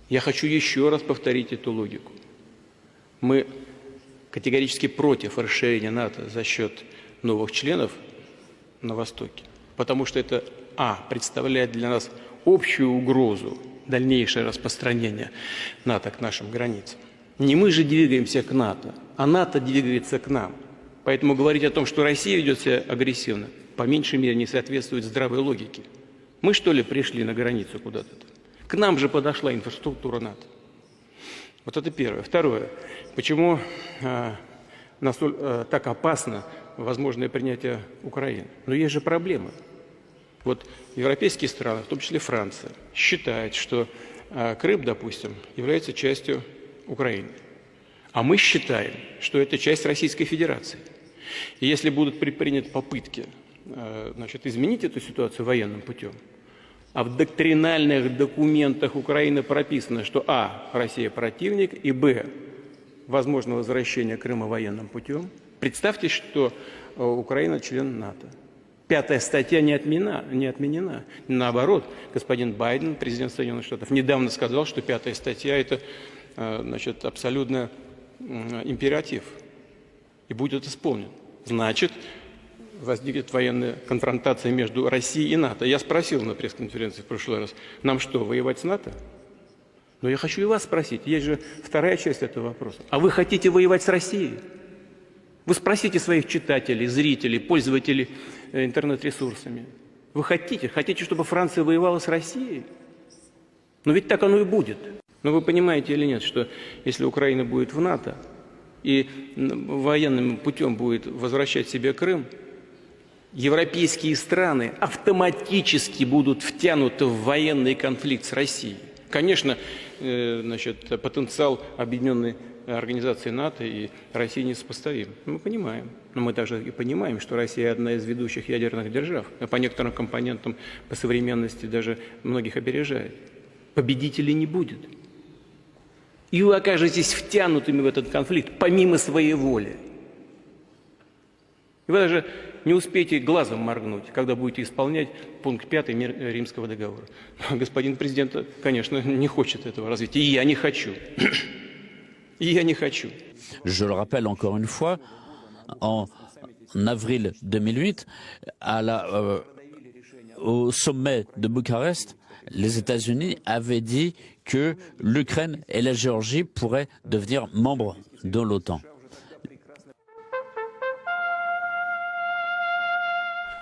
Я хочу еще раз повторить эту логику. Мы категорически против расширения НАТО за счет новых членов на Востоке, потому что это, представляет для нас общую угрозу дальнейшее распространение НАТО к нашим границам. Не мы же двигаемся к НАТО, а НАТО двигается к нам. Поэтому говорить о том, что Россия ведет себя агрессивно, по меньшей мере не соответствует здравой логике. Мы, что ли, пришли на границу куда-то? К нам же подошла инфраструктура НАТО. Вот это первое. Второе. Почему так опасно возможное принятие Украины? Но есть же проблемы. Вот европейские страны, в том числе Франция, считают, что Крым, допустим, является частью Украины. А мы считаем, что это часть Российской Федерации. И если будут предприняты попытки изменить эту ситуацию военным путем, а в доктринальных документах Украины прописано, что Россия противник, и возможно возвращение Крыма военным путем, представьте, что Украина член НАТО. 5-я статья не отменена. Наоборот, господин Байден, президент Соединенных Штатов, недавно сказал, что 5-я статья – это абсолютно императив и будет исполнен. Значит, возникнет военная конфронтация между Россией и НАТО. Я спросил на пресс-конференции в прошлый раз, нам что, воевать с НАТО? Но я хочу и вас спросить, есть же вторая часть этого вопроса. А вы хотите воевать с Россией? Вы спросите своих читателей, зрителей, пользователей интернет-ресурсами. Вы хотите, чтобы Франция воевала с Россией? Но ведь так оно и будет. Но вы понимаете или нет, что если Украина будет в НАТО и военным путем будет возвращать себе Крым, европейские страны автоматически будут втянуты в военный конфликт с Россией. Конечно, потенциал объединенной организации НАТО и России несопоставим. Мы понимаем. Но мы также и понимаем, что Россия одна из ведущих ядерных держав. А по некоторым компонентам, по современности даже многих опережает. Победителей не будет. И вы окажетесь втянутыми в этот конфликт помимо своей воли. И вы даже не успеете глазом моргнуть, когда будете исполнять пункт 5 Римского договора. Господин президент, конечно, не хочет этого развития. И я не хочу. И я не хочу. Je le rappelle encore une fois, en avril 2008, au sommet de Bucarest, les États-Unis avaient dit que l'Ukraine et la Géorgie pourraient devenir membres de l'OTAN.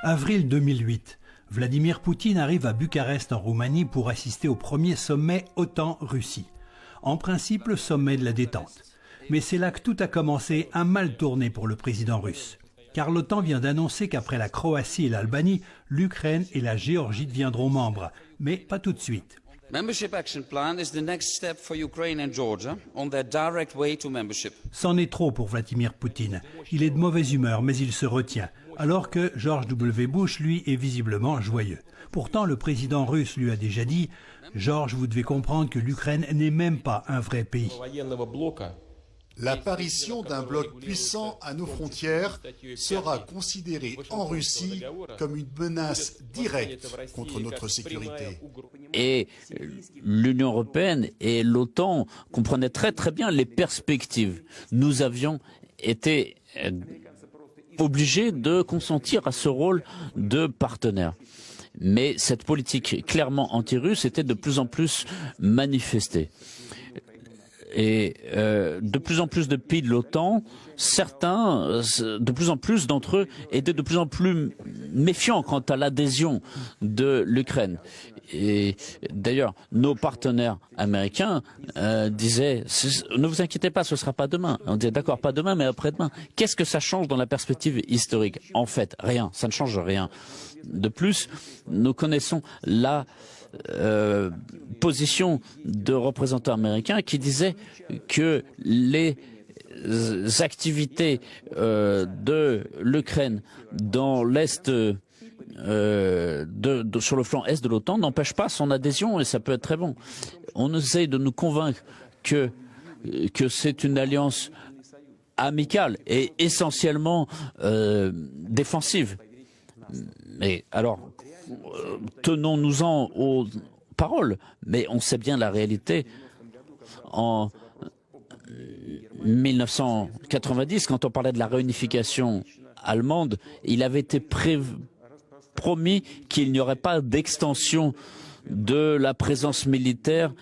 Avril 2008, Vladimir Poutine arrive à Bucarest en Roumanie pour assister au premier sommet OTAN-Russie. En principe, le sommet de la détente. Mais c'est là que tout a commencé à mal tourner pour le président russe. Car l'OTAN vient d'annoncer qu'après la Croatie et l'Albanie, l'Ukraine et la Géorgie deviendront membres. Mais pas tout de suite. Membership Action Plan is the next step for Ukraine and Georgia on their direct way to membership. C'en est trop pour Vladimir Poutine. Il est de mauvaise humeur, mais il se retient. Alors que George W. Bush, lui, est visiblement joyeux. Pourtant, le président russe lui a déjà dit « George, vous devez comprendre que l'Ukraine n'est même pas un vrai pays. » L'apparition d'un bloc puissant à nos frontières sera considérée en Russie comme une menace directe contre notre sécurité. Et l'Union européenne et l'OTAN comprenaient très très bien les perspectives. Nous avions été obligés de consentir à ce rôle de partenaire. Mais cette politique clairement anti-russe était de plus en plus manifestée. Et de plus en plus de pays de l'OTAN, certains, de plus en plus d'entre eux, étaient de plus en plus méfiants quant à l'adhésion de l'Ukraine. Et d'ailleurs, nos partenaires américains disaient « Ne vous inquiétez pas, ce ne sera pas demain ». On disait « D'accord, pas demain, mais après-demain ». Qu'est-ce que ça change dans la perspective historique? En fait, rien, ça ne change rien. De plus, nous connaissons la position de représentants américains qui disaient que les activités de l'Ukraine dans l'Est, sur le flanc Est de l'OTAN n'empêchent pas son adhésion et ça peut être très bon. On essaye de nous convaincre que c'est une alliance amicale et essentiellement défensive. Mais alors, tenons-nous-en aux paroles, mais on sait bien la réalité. en 1990, quand on parlait de la réunification allemande, il avait été promis qu'il n'y aurait pas d'extension de la présence militaire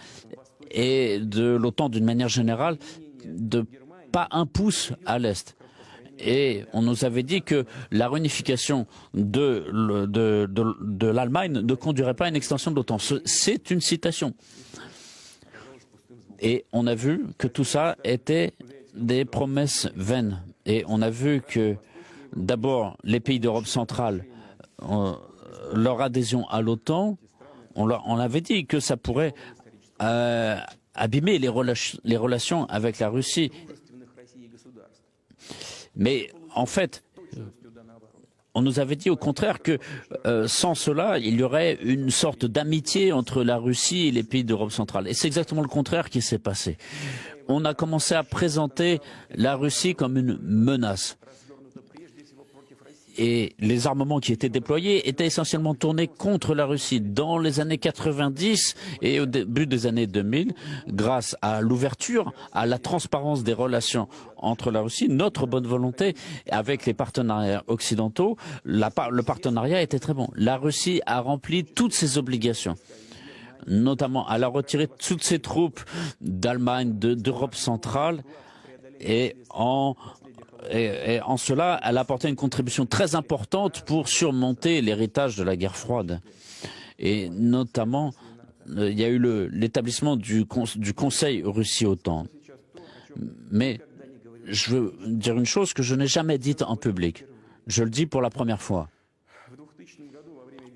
et de l'OTAN d'une manière générale, de pas un pouce à l'Est. Et on nous avait dit que la réunification de l'Allemagne ne conduirait pas à une extension de l'OTAN. C'est une citation. Et on a vu que tout ça était des promesses vaines. Et on a vu que d'abord les pays d'Europe centrale, leur adhésion à l'OTAN, on avait dit que ça pourrait abîmer les relations avec la Russie. Mais en fait, on nous avait dit au contraire que sans cela, il y aurait une sorte d'amitié entre la Russie et les pays d'Europe centrale. Et c'est exactement le contraire qui s'est passé. On a commencé à présenter la Russie comme une menace. Et les armements qui étaient déployés étaient essentiellement tournés contre la Russie. Dans les années 90 et au début des années 2000, grâce à l'ouverture, à la transparence des relations entre la Russie, notre bonne volonté avec les partenariats occidentaux, le partenariat était très bon. La Russie a rempli toutes ses obligations. Notamment, elle a retiré toutes ses troupes d'Allemagne, d'Europe centrale et en cela, elle a apporté une contribution très importante pour surmonter l'héritage de la guerre froide. Et notamment, il y a eu l'établissement du Conseil Russie-OTAN. Mais je veux dire une chose que je n'ai jamais dite en public. Je le dis pour la première fois.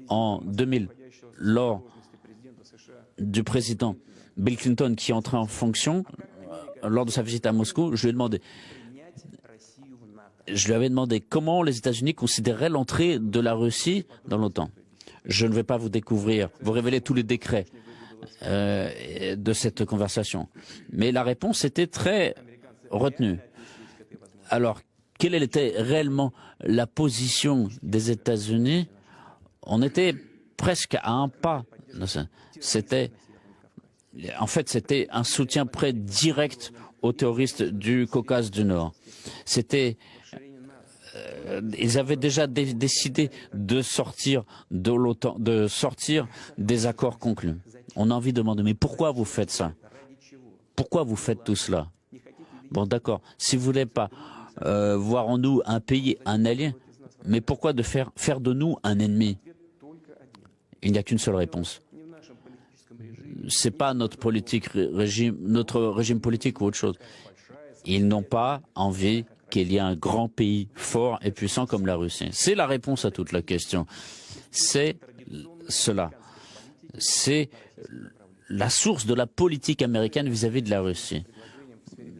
En 2000, lors du président Bill Clinton qui est entré en fonction, lors de sa visite à Moscou, je lui avais demandé comment les États-Unis considéraient l'entrée de la Russie dans l'OTAN. Je ne vais pas vous révéler tous les décrets de cette conversation. Mais la réponse était très retenue. Alors, quelle était réellement la position des États-Unis? On était presque à un pas. C'était un soutien prêt direct aux terroristes du Caucase du Nord. Ils avaient déjà décidé de sortir de l'OTAN, de sortir des accords conclus. On a envie de demander, mais pourquoi vous faites ça? Pourquoi vous faites tout cela? Bon, d'accord, si vous voulez pas voir en nous un pays, un allié, mais pourquoi de faire de nous un ennemi? Il n'y a qu'une seule réponse. C'est pas notre régime politique ou autre chose. Ils n'ont pas envie qu'il y ait un grand pays fort et puissant comme la Russie. C'est la réponse à toute la question. C'est cela. C'est la source de la politique américaine vis-à-vis de la Russie.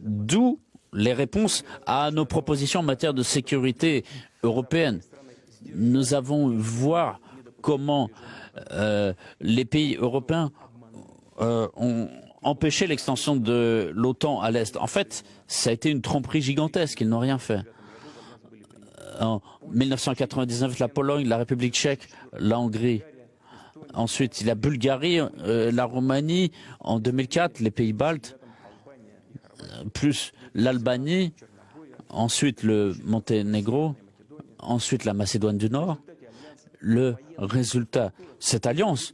D'où les réponses à nos propositions en matière de sécurité européenne. Nous avons voir comment les pays européens ont empêché l'extension de l'OTAN à l'Est. En fait, ça a été une tromperie gigantesque, ils n'ont rien fait. En 1999, la Pologne, la République tchèque, la Hongrie. Ensuite, la Bulgarie, la Roumanie, en 2004, les pays baltes, plus l'Albanie, ensuite le Monténégro, ensuite la Macédoine du Nord. Le résultat, cette alliance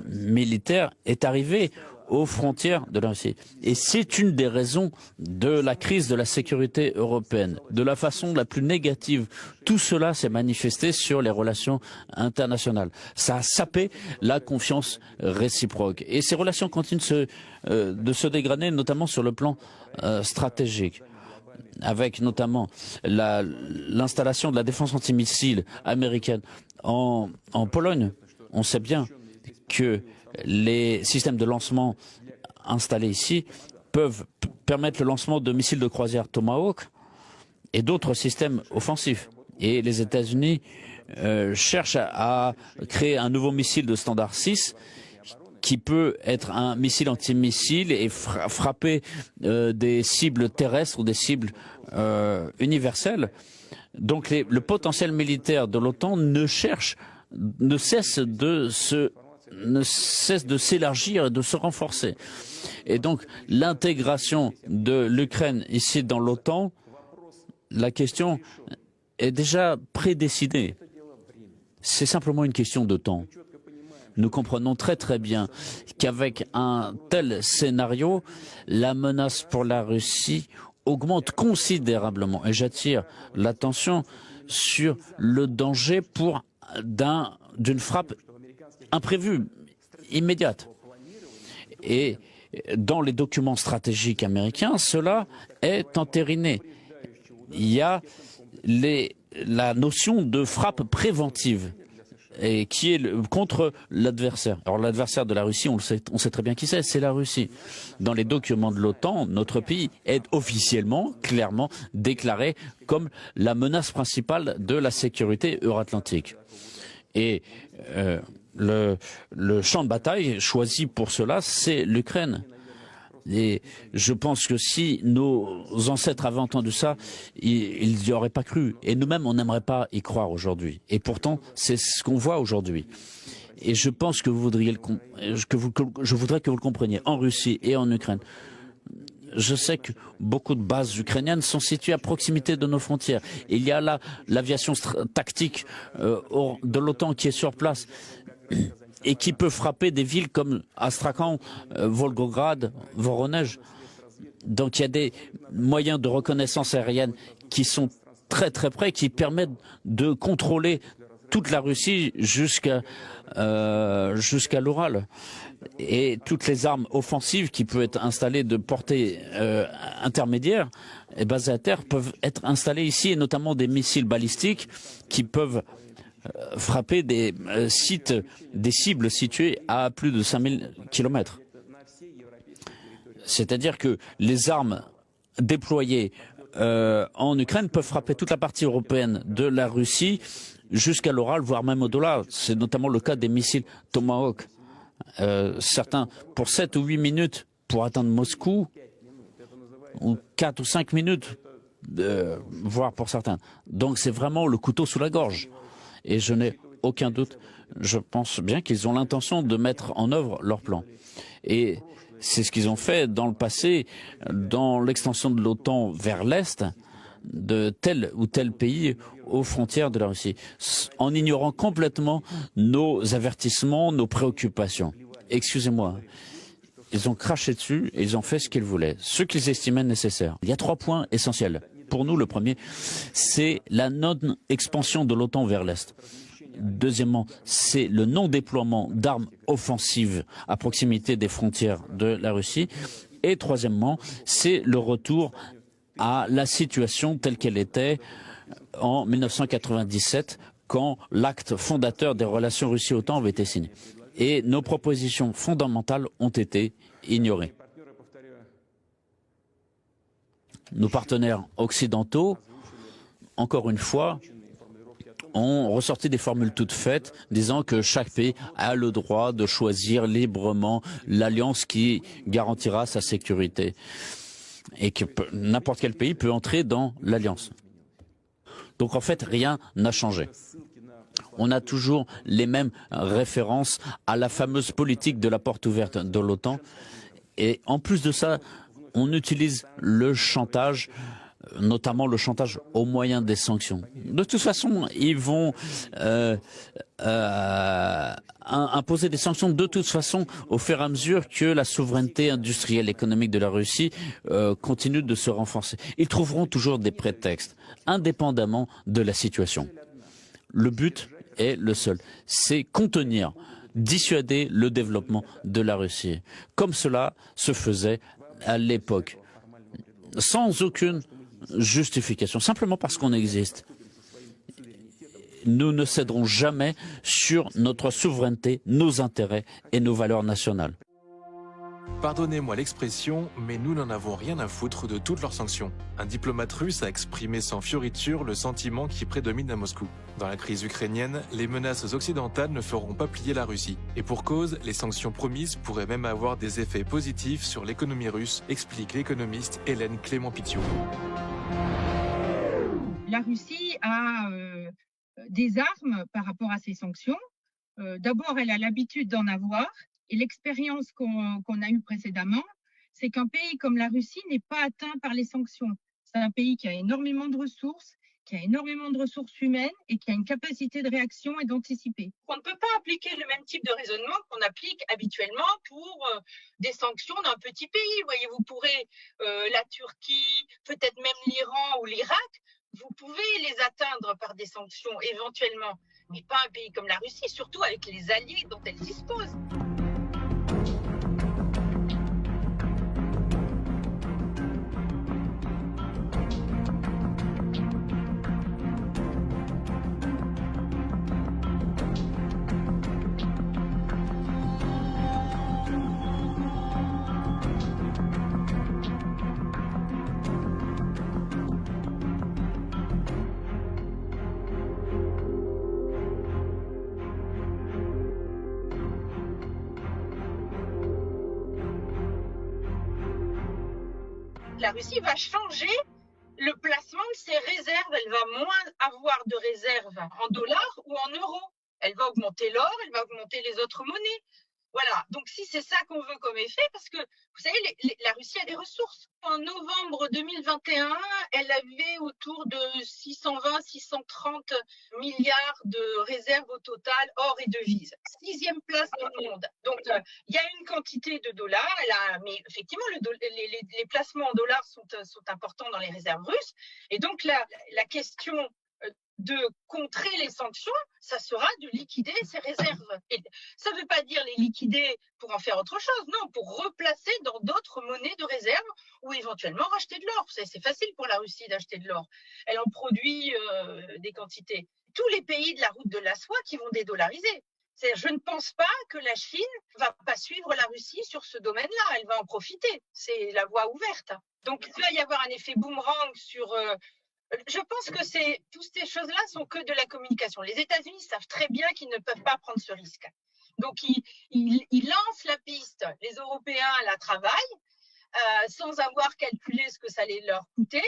militaire est arrivée aux frontières de la Russie. Et c'est une des raisons de la crise de la sécurité européenne. De la façon la plus négative, tout cela s'est manifesté sur les relations internationales. Ça a sapé la confiance réciproque. Et ces relations continuent de se dégrader, notamment sur le plan stratégique, avec notamment l'installation de la défense antimissile américaine en Pologne. On sait bien que les systèmes de lancement installés ici peuvent permettre le lancement de missiles de croisière Tomahawk et d'autres systèmes offensifs. Et les États-Unis cherchent à créer un nouveau missile de standard 6 qui peut être un missile antimissile et frapper des cibles terrestres ou des cibles universelles. Donc le potentiel militaire de l'OTAN ne cesse de se ne cesse de s'élargir et de se renforcer. Et donc, l'intégration de l'Ukraine ici dans l'OTAN, la question est déjà prédécidée. C'est simplement une question de temps. Nous comprenons très très bien qu'avec un tel scénario, la menace pour la Russie augmente considérablement. Et j'attire l'attention sur le danger d'une frappe imprévue, immédiate. Et dans les documents stratégiques américains, cela est entériné. Il y a la notion de frappe préventive et qui est contre l'adversaire. Alors l'adversaire de la Russie, on sait très bien qui c'est la Russie. Dans les documents de l'OTAN, notre pays est officiellement, clairement déclaré comme la menace principale de la sécurité euro-atlantique. Et le champ de bataille choisi pour cela, c'est l'Ukraine. Et je pense que si nos ancêtres avaient entendu ça, ils n'y auraient pas cru. Et nous-mêmes, on n'aimerait pas y croire aujourd'hui. Et pourtant, c'est ce qu'on voit aujourd'hui. Et je pense que je voudrais que vous le compreniez, en Russie et en Ukraine. Je sais que beaucoup de bases ukrainiennes sont situées à proximité de nos frontières. Il y a là l'aviation tactique de l'OTAN qui est sur place et qui peut frapper des villes comme Astrakhan, Volgograd, Voronezh. Donc il y a des moyens de reconnaissance aérienne qui sont très très près, qui permettent de contrôler toute la Russie jusqu'à l'Oural. Et toutes les armes offensives qui peuvent être installées de portée intermédiaire et basées à terre peuvent être installées ici, et notamment des missiles balistiques qui peuvent frapper des cibles situées à plus de 5000 km. C'est-à-dire que les armes déployées en Ukraine peuvent frapper toute la partie européenne de la Russie jusqu'à l'Oural, voire même au-delà. C'est notamment le cas des missiles Tomahawk. Certains pour 7 ou 8 minutes pour atteindre Moscou, ou 4 ou 5 minutes, voire pour certains. Donc c'est vraiment le couteau sous la gorge. Et je n'ai aucun doute, je pense bien qu'ils ont l'intention de mettre en œuvre leur plan. Et c'est ce qu'ils ont fait dans le passé, dans l'extension de l'OTAN vers l'Est, de tel ou tel pays aux frontières de la Russie, en ignorant complètement nos avertissements, nos préoccupations. Excusez-moi, ils ont craché dessus et ils ont fait ce qu'ils voulaient, ce qu'ils estimaient nécessaire. Il y a 3 points essentiels. Pour nous, le premier, c'est la non-expansion de l'OTAN vers l'Est. Deuxièmement, c'est le non-déploiement d'armes offensives à proximité des frontières de la Russie. Et troisièmement, c'est le retour à la situation telle qu'elle était en 1997, quand l'acte fondateur des relations Russie-OTAN avait été signé. Et nos propositions fondamentales ont été ignorées. Nos partenaires occidentaux, encore une fois, ont ressorti des formules toutes faites, disant que chaque pays a le droit de choisir librement l'alliance qui garantira sa sécurité et que n'importe quel pays peut entrer dans l'alliance. Donc en fait, rien n'a changé. On a toujours les mêmes références à la fameuse politique de la porte ouverte de l'OTAN. Et en plus de ça, on utilise le chantage, notamment le chantage au moyen des sanctions. De toute façon, ils vont imposer des sanctions de toute façon au fur et à mesure que la souveraineté industrielle et économique de la Russie continue de se renforcer. Ils trouveront toujours des prétextes, indépendamment de la situation. Le but est le seul, c'est contenir, dissuader le développement de la Russie, comme cela se faisait à l'époque, sans aucune justification, simplement parce qu'on existe. Nous ne céderons jamais sur notre souveraineté, nos intérêts et nos valeurs nationales. Pardonnez-moi l'expression, mais nous n'en avons rien à foutre de toutes leurs sanctions. Un diplomate russe a exprimé sans fioriture le sentiment qui prédomine à Moscou. Dans la crise ukrainienne, les menaces occidentales ne feront pas plier la Russie. Et pour cause, les sanctions promises pourraient même avoir des effets positifs sur l'économie russe, explique l'économiste Hélène Clément-Pithiou. La Russie a des armes par rapport à ces sanctions. D'abord, elle a l'habitude d'en avoir. Et l'expérience qu'on a eue précédemment, c'est qu'un pays comme la Russie n'est pas atteint par les sanctions. C'est un pays qui a énormément de ressources, qui a énormément de ressources humaines et qui a une capacité de réaction et d'anticiper. On ne peut pas appliquer le même type de raisonnement qu'on applique habituellement pour des sanctions d'un petit pays. Vous voyez, vous pourrez la Turquie, peut-être même l'Iran ou l'Irak, vous pouvez les atteindre par des sanctions éventuellement, mais pas un pays comme la Russie, surtout avec les alliés dont elle dispose. La Russie va changer le placement de ses réserves. Elle va moins avoir de réserves en dollars ou en euros. Elle va augmenter l'or, elle va augmenter les autres monnaies. Voilà, donc si c'est ça qu'on veut comme effet, parce que vous savez, la Russie a des ressources. En novembre 2021, elle avait autour de 620-630 milliards de réserves au total, or et devises. 6e place dans le monde. Donc, il y a une quantité de dollars, mais effectivement, les placements en dollars sont importants dans les réserves russes. Et donc, la question de contrer les sanctions, ça sera de liquider ces réserves. Et ça ne veut pas dire les liquider pour en faire autre chose, non, pour replacer dans d'autres monnaies de réserve ou éventuellement racheter de l'or. C'est facile pour la Russie d'acheter de l'or. Elle en produit des quantités. Tous les pays de la route de la soie qui vont dédollariser. Je ne pense pas que la Chine va pas suivre la Russie sur ce domaine-là. Elle va en profiter. C'est la voie ouverte. Donc, il va y avoir un effet boomerang sur... Je pense que toutes ces choses-là sont que de la communication. Les États-Unis savent très bien qu'ils ne peuvent pas prendre ce risque. Donc, ils lancent la piste. Les Européens la travaillent sans avoir calculé ce que ça allait leur coûter.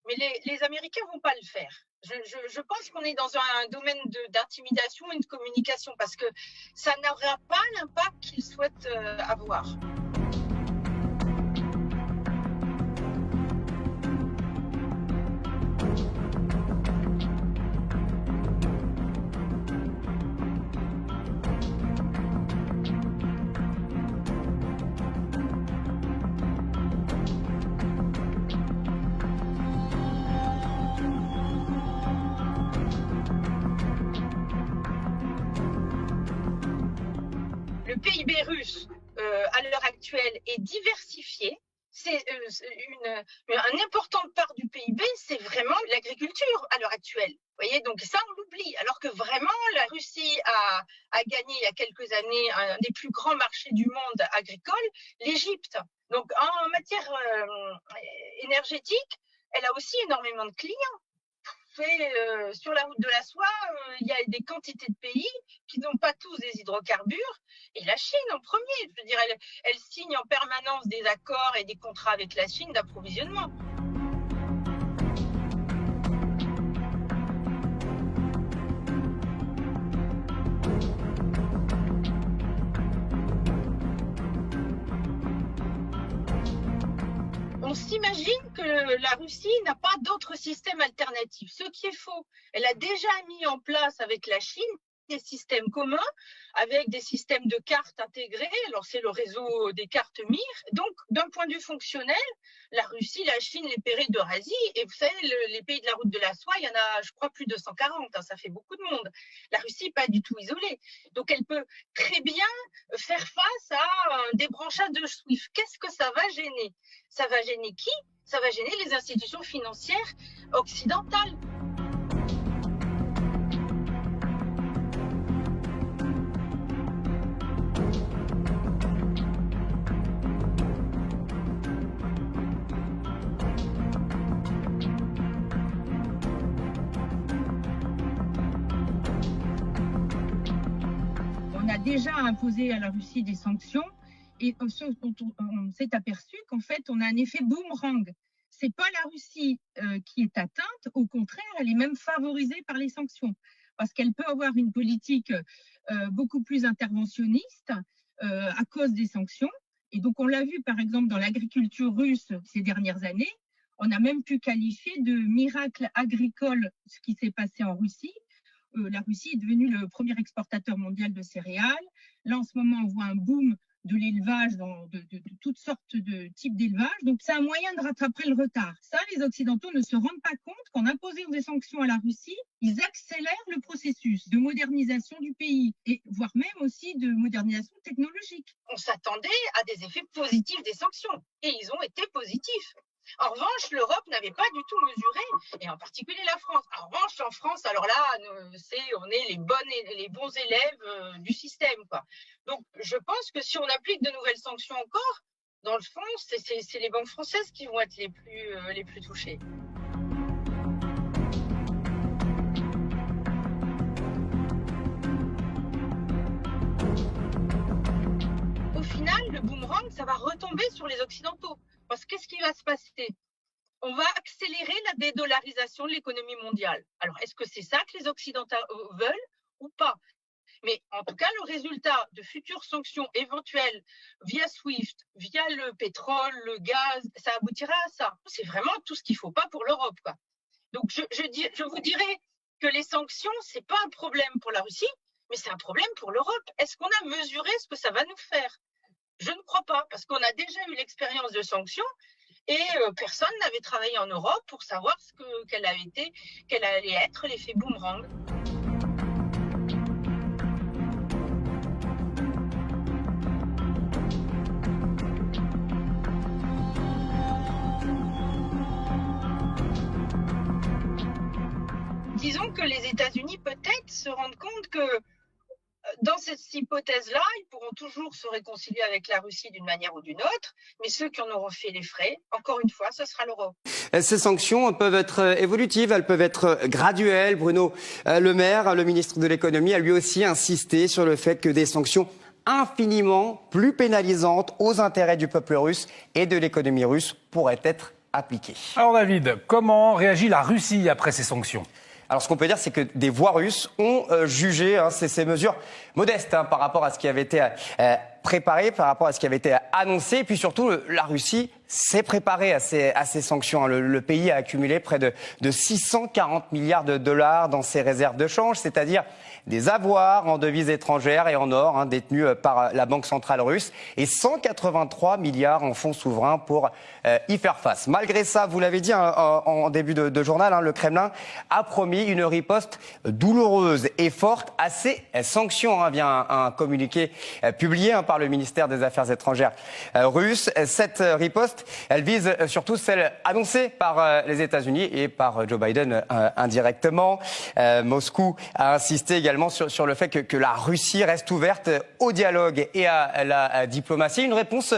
Mais les Américains ne vont pas le faire. Je pense qu'on est dans un domaine d'intimidation et de communication parce que ça n'aura pas l'impact qu'ils souhaitent avoir. Le PIB russe, à l'heure actuelle, est diversifié. Une importante part du PIB, c'est vraiment l'agriculture à l'heure actuelle. Vous voyez, donc ça, on l'oublie. Alors que vraiment, la Russie a gagné il y a quelques années un des plus grands marchés du monde agricole, l'Égypte. Donc, en matière énergétique, elle a aussi énormément de clients. Sur la route de la soie, il y a des quantités de pays qui n'ont pas tous des hydrocarbures, et la Chine en premier. Je veux dire, elle signe en permanence des accords et des contrats avec la Chine d'approvisionnement. On s'imagine que la Russie n'a pas d'autre système alternatif, ce qui est faux. Elle a déjà mis en place avec la Chine des systèmes communs avec des systèmes de cartes intégrés. Alors, c'est le réseau des cartes MIR. Donc, d'un point de vue fonctionnel, la Russie, la Chine, les pays d'Eurasie, et vous savez, les pays de la route de la soie, il y en a, je crois, plus de 140. Ça fait beaucoup de monde. La Russie n'est pas du tout isolée. Donc, elle peut très bien faire face à un débranchage de SWIFT. Qu'est-ce que ça va gêner? Ça va gêner qui? Ça va gêner les institutions financières occidentales. On a déjà imposé à la Russie des sanctions et on s'est aperçu qu'en fait, on a un effet boomerang. C'est pas la Russie qui est atteinte, au contraire, elle est même favorisée par les sanctions parce qu'elle peut avoir une politique beaucoup plus interventionniste à cause des sanctions. Et donc, on l'a vu, par exemple, dans l'agriculture russe ces dernières années. On a même pu qualifier de miracle agricole ce qui s'est passé en Russie. La Russie est devenue le premier exportateur mondial de céréales. Là, en ce moment, on voit un boom de l'élevage, de toutes sortes de types d'élevage. Donc, c'est un moyen de rattraper le retard. Ça, les Occidentaux ne se rendent pas compte qu'en imposant des sanctions à la Russie, ils accélèrent le processus de modernisation du pays, et voire même aussi de modernisation technologique. On s'attendait à des effets positifs des sanctions, et ils ont été positifs. En revanche, l'Europe n'avait pas du tout mesuré, et en particulier la France. En revanche, en France, alors là, on est les bons élèves du système, quoi. Donc, je pense que si on applique de nouvelles sanctions encore, dans le fond, c'est les banques françaises qui vont être les plus touchées. Au final, le boomerang, ça va retomber sur les Occidentaux. Parce que qu'est-ce qui va se passer? On va accélérer la dédollarisation de l'économie mondiale. Alors, est-ce que c'est ça que les Occidentaux veulent ou pas? Mais en tout cas, le résultat de futures sanctions éventuelles via SWIFT, via le pétrole, le gaz, ça aboutira à ça. C'est vraiment tout ce qu'il ne faut pas pour l'Europe, quoi. Donc, je vous dirais que les sanctions, ce n'est pas un problème pour la Russie, mais c'est un problème pour l'Europe. Est-ce qu'on a mesuré ce que ça va nous faire? Je ne crois pas, parce qu'on a déjà eu l'expérience de sanctions et personne n'avait travaillé en Europe pour savoir quel allait être l'effet boomerang. Disons que les États-Unis peut-être se rendent compte que dans cette hypothèse-là, ils pourront toujours se réconcilier avec la Russie d'une manière ou d'une autre, mais ceux qui en auront fait les frais, encore une fois, ce sera l'Europe. Ces sanctions peuvent être évolutives, elles peuvent être graduelles. Bruno Le Maire, le ministre de l'économie, a lui aussi insisté sur le fait que des sanctions infiniment plus pénalisantes aux intérêts du peuple russe et de l'économie russe pourraient être appliquées. Alors David, comment réagit la Russie après ces sanctions ? Alors ce qu'on peut dire, c'est que des voix russes ont jugé ces mesures modestes par rapport à ce qui avait été préparé, par rapport à ce qui avait été annoncé. Et puis surtout, la Russie s'est préparée à ces sanctions. Le pays a accumulé près de 640 milliards de dollars dans ses réserves de change, c'est-à-dire des avoirs en devises étrangères et en or détenus par la Banque centrale russe, et 183 milliards en fonds souverains pour y faire face. Malgré ça, vous l'avez dit en début de journal, le Kremlin a promis une riposte douloureuse et forte à ces sanctions, via un communiqué publié par le ministère des Affaires étrangères russe. Cette riposte, elle vise surtout celle annoncée par les États-Unis et par Joe Biden indirectement. Moscou a insisté également sur le fait que la Russie reste ouverte au dialogue et à la diplomatie. Une réponse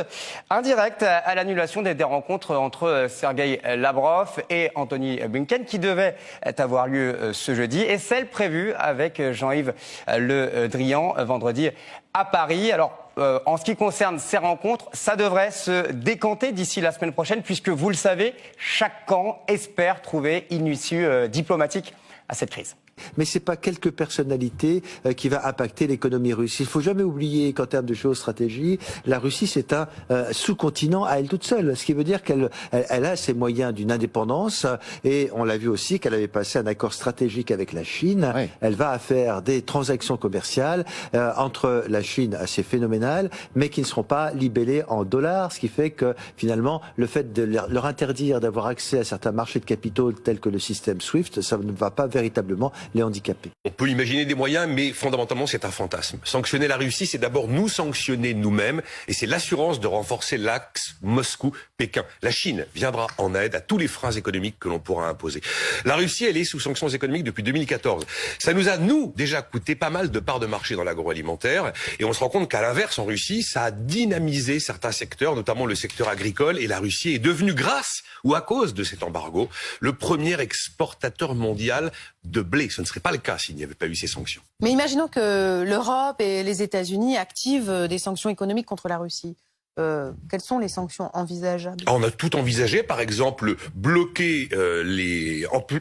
indirecte à l'annulation des rencontres entre Sergei Lavrov et Antony Blinken qui devaient avoir lieu ce jeudi, et celle prévue avec Jean-Yves Le Drian vendredi à Paris. Alors, en ce qui concerne ces rencontres, ça devrait se décanter d'ici la semaine prochaine, puisque vous le savez, chaque camp espère trouver une issue diplomatique à cette crise. Mais c'est pas quelques personnalités qui va impacter l'économie russe. Il faut jamais oublier qu'en termes de géostratégie, la Russie c'est un sous-continent à elle toute seule, ce qui veut dire qu'elle a ses moyens d'une indépendance, et on l'a vu aussi qu'elle avait passé un accord stratégique avec la Chine. Oui. Elle va faire des transactions commerciales entre la Chine assez phénoménales, mais qui ne seront pas libellées en dollars, ce qui fait que finalement le fait de leur interdire d'avoir accès à certains marchés de capitaux tels que le système SWIFT, ça ne va pas véritablement les handicapés. On peut imaginer des moyens, mais fondamentalement, c'est un fantasme. Sanctionner la Russie, c'est d'abord nous sanctionner nous-mêmes, et c'est l'assurance de renforcer l'axe Moscou-Pékin. La Chine viendra en aide à tous les freins économiques que l'on pourra imposer. La Russie, elle est sous sanctions économiques depuis 2014. Ça nous a, nous, déjà coûté pas mal de parts de marché dans l'agroalimentaire, et on se rend compte qu'à l'inverse, en Russie, ça a dynamisé certains secteurs, notamment le secteur agricole, et la Russie est devenue, grâce ou à cause de cet embargo, le premier exportateur mondial de blé. Ce ne serait pas le cas s'il n'y avait pas eu ces sanctions. Mais imaginons que l'Europe et les États-Unis activent des sanctions économiques contre la Russie. Quelles sont les sanctions envisageables? On a tout envisagé, par exemple, bloquer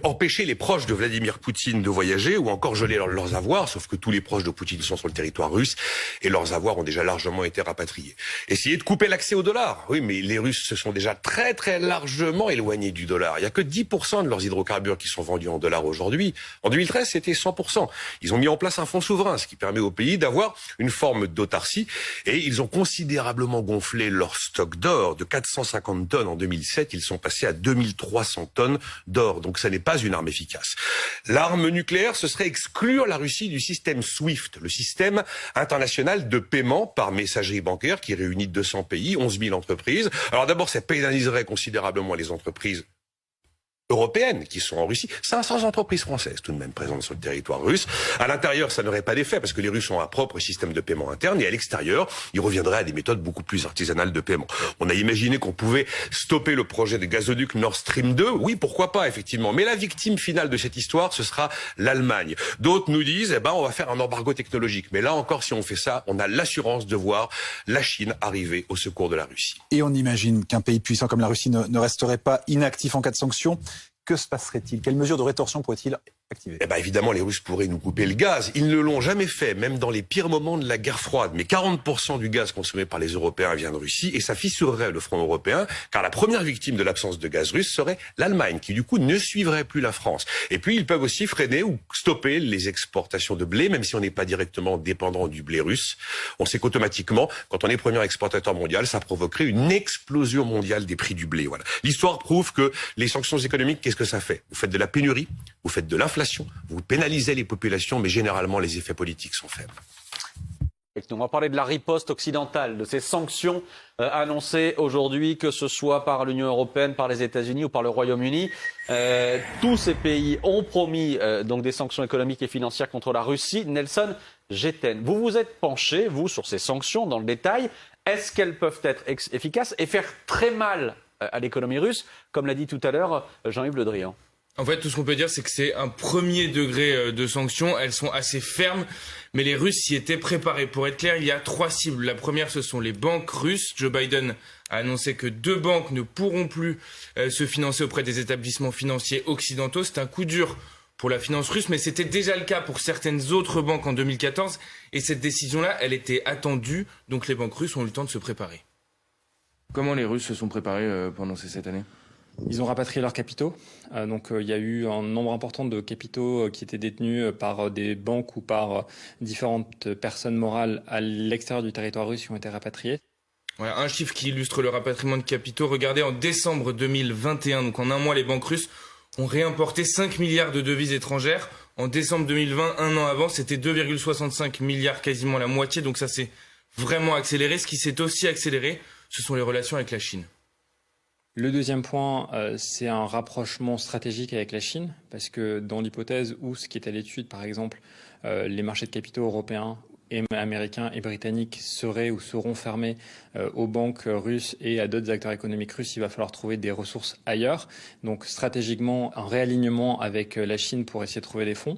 empêcher les proches de Vladimir Poutine de voyager ou encore geler leurs avoirs, sauf que tous les proches de Poutine sont sur le territoire russe et leurs avoirs ont déjà largement été rapatriés. Essayer de couper l'accès au dollar. Oui, mais les Russes se sont déjà très très largement éloignés du dollar. Il y a que 10% de leurs hydrocarbures qui sont vendus en dollars aujourd'hui. En 2013, c'était 100%. Ils ont mis en place un fonds souverain, ce qui permet au pays d'avoir une forme d'autarcie et ils ont considérablement gonflé leur stock d'or de 450 tonnes en 2007, ils sont passés à 2300 tonnes d'or. Donc ça n'est pas une arme efficace. L'arme nucléaire, ce serait exclure la Russie du système SWIFT, le système international de paiement par messagerie bancaire qui réunit 200 pays, 11 000 entreprises. Alors d'abord, ça pénaliserait considérablement les entreprises européennes qui sont en Russie, 500 entreprises françaises tout de même présentes sur le territoire russe. À l'intérieur, ça n'aurait pas d'effet parce que les Russes ont un propre système de paiement interne et à l'extérieur, ils reviendraient à des méthodes beaucoup plus artisanales de paiement. On a imaginé qu'on pouvait stopper le projet de gazoduc Nord Stream 2. Oui, pourquoi pas, effectivement. Mais la victime finale de cette histoire, ce sera l'Allemagne. D'autres nous disent, on va faire un embargo technologique. Mais là encore, si on fait ça, on a l'assurance de voir la Chine arriver au secours de la Russie. Et on imagine qu'un pays puissant comme la Russie ne resterait pas inactif en cas de sanctions. Que se passerait-il? Quelles mesures de rétorsion pourraient-ils activer? Évidemment, les Russes pourraient nous couper le gaz. Ils ne l'ont jamais fait, même dans les pires moments de la guerre froide. Mais 40% du gaz consommé par les Européens vient de Russie et ça fissurerait le front européen, car la première victime de l'absence de gaz russe serait l'Allemagne, qui du coup ne suivrait plus la France. Et puis, ils peuvent aussi freiner ou stopper les exportations de blé, même si on n'est pas directement dépendant du blé russe. On sait qu'automatiquement, quand on est premier exportateur mondial, ça provoquerait une explosion mondiale des prix du blé. Voilà. L'histoire prouve que les sanctions économiques, qu'est-ce que ça fait? Vous faites de la pénurie, vous faites de l'inflation, vous pénalisez les populations, mais généralement les effets politiques sont faibles. On va parler de la riposte occidentale, de ces sanctions annoncées aujourd'hui, que ce soit par l'Union européenne, par les États-Unis ou par le Royaume-Uni. Tous ces pays ont promis donc des sanctions économiques et financières contre la Russie. Nelson Géten, vous vous êtes penché, vous, sur ces sanctions dans le détail. Est-ce qu'elles peuvent être efficaces et faire très mal à l'économie russe, comme l'a dit tout à l'heure Jean-Yves Le Drian? En fait, tout ce qu'on peut dire, c'est que c'est un premier degré de sanctions. Elles sont assez fermes, mais les Russes s'y étaient préparés. Pour être clair, il y a 3 cibles. La première, ce sont les banques russes. Joe Biden a annoncé que 2 banques ne pourront plus se financer auprès des établissements financiers occidentaux. C'est un coup dur pour la finance russe, mais c'était déjà le cas pour certaines autres banques en 2014. Et cette décision-là, elle était attendue, donc les banques russes ont eu le temps de se préparer. Comment les Russes se sont préparés pendant ces 7 années ? Ils ont rapatrié leurs capitaux. Donc il y a eu un nombre important de capitaux qui étaient détenus par des banques ou par différentes personnes morales à l'extérieur du territoire russe qui ont été rapatriés. Voilà, un chiffre qui illustre le rapatriement de capitaux. Regardez, en décembre 2021, donc en un mois, les banques russes ont réimporté 5 milliards de devises étrangères. En décembre 2020, un an avant, c'était 2,65 milliards, quasiment la moitié. Donc ça s'est vraiment accéléré. Ce qui s'est aussi accéléré, ce sont les relations avec la Chine. Le deuxième point, c'est un rapprochement stratégique avec la Chine, parce que dans l'hypothèse où ce qui est à l'étude, par exemple, les marchés de capitaux européens, et américains et britanniques seraient ou seront fermés aux banques russes et à d'autres acteurs économiques russes, il va falloir trouver des ressources ailleurs. Donc stratégiquement, un réalignement avec la Chine pour essayer de trouver des fonds.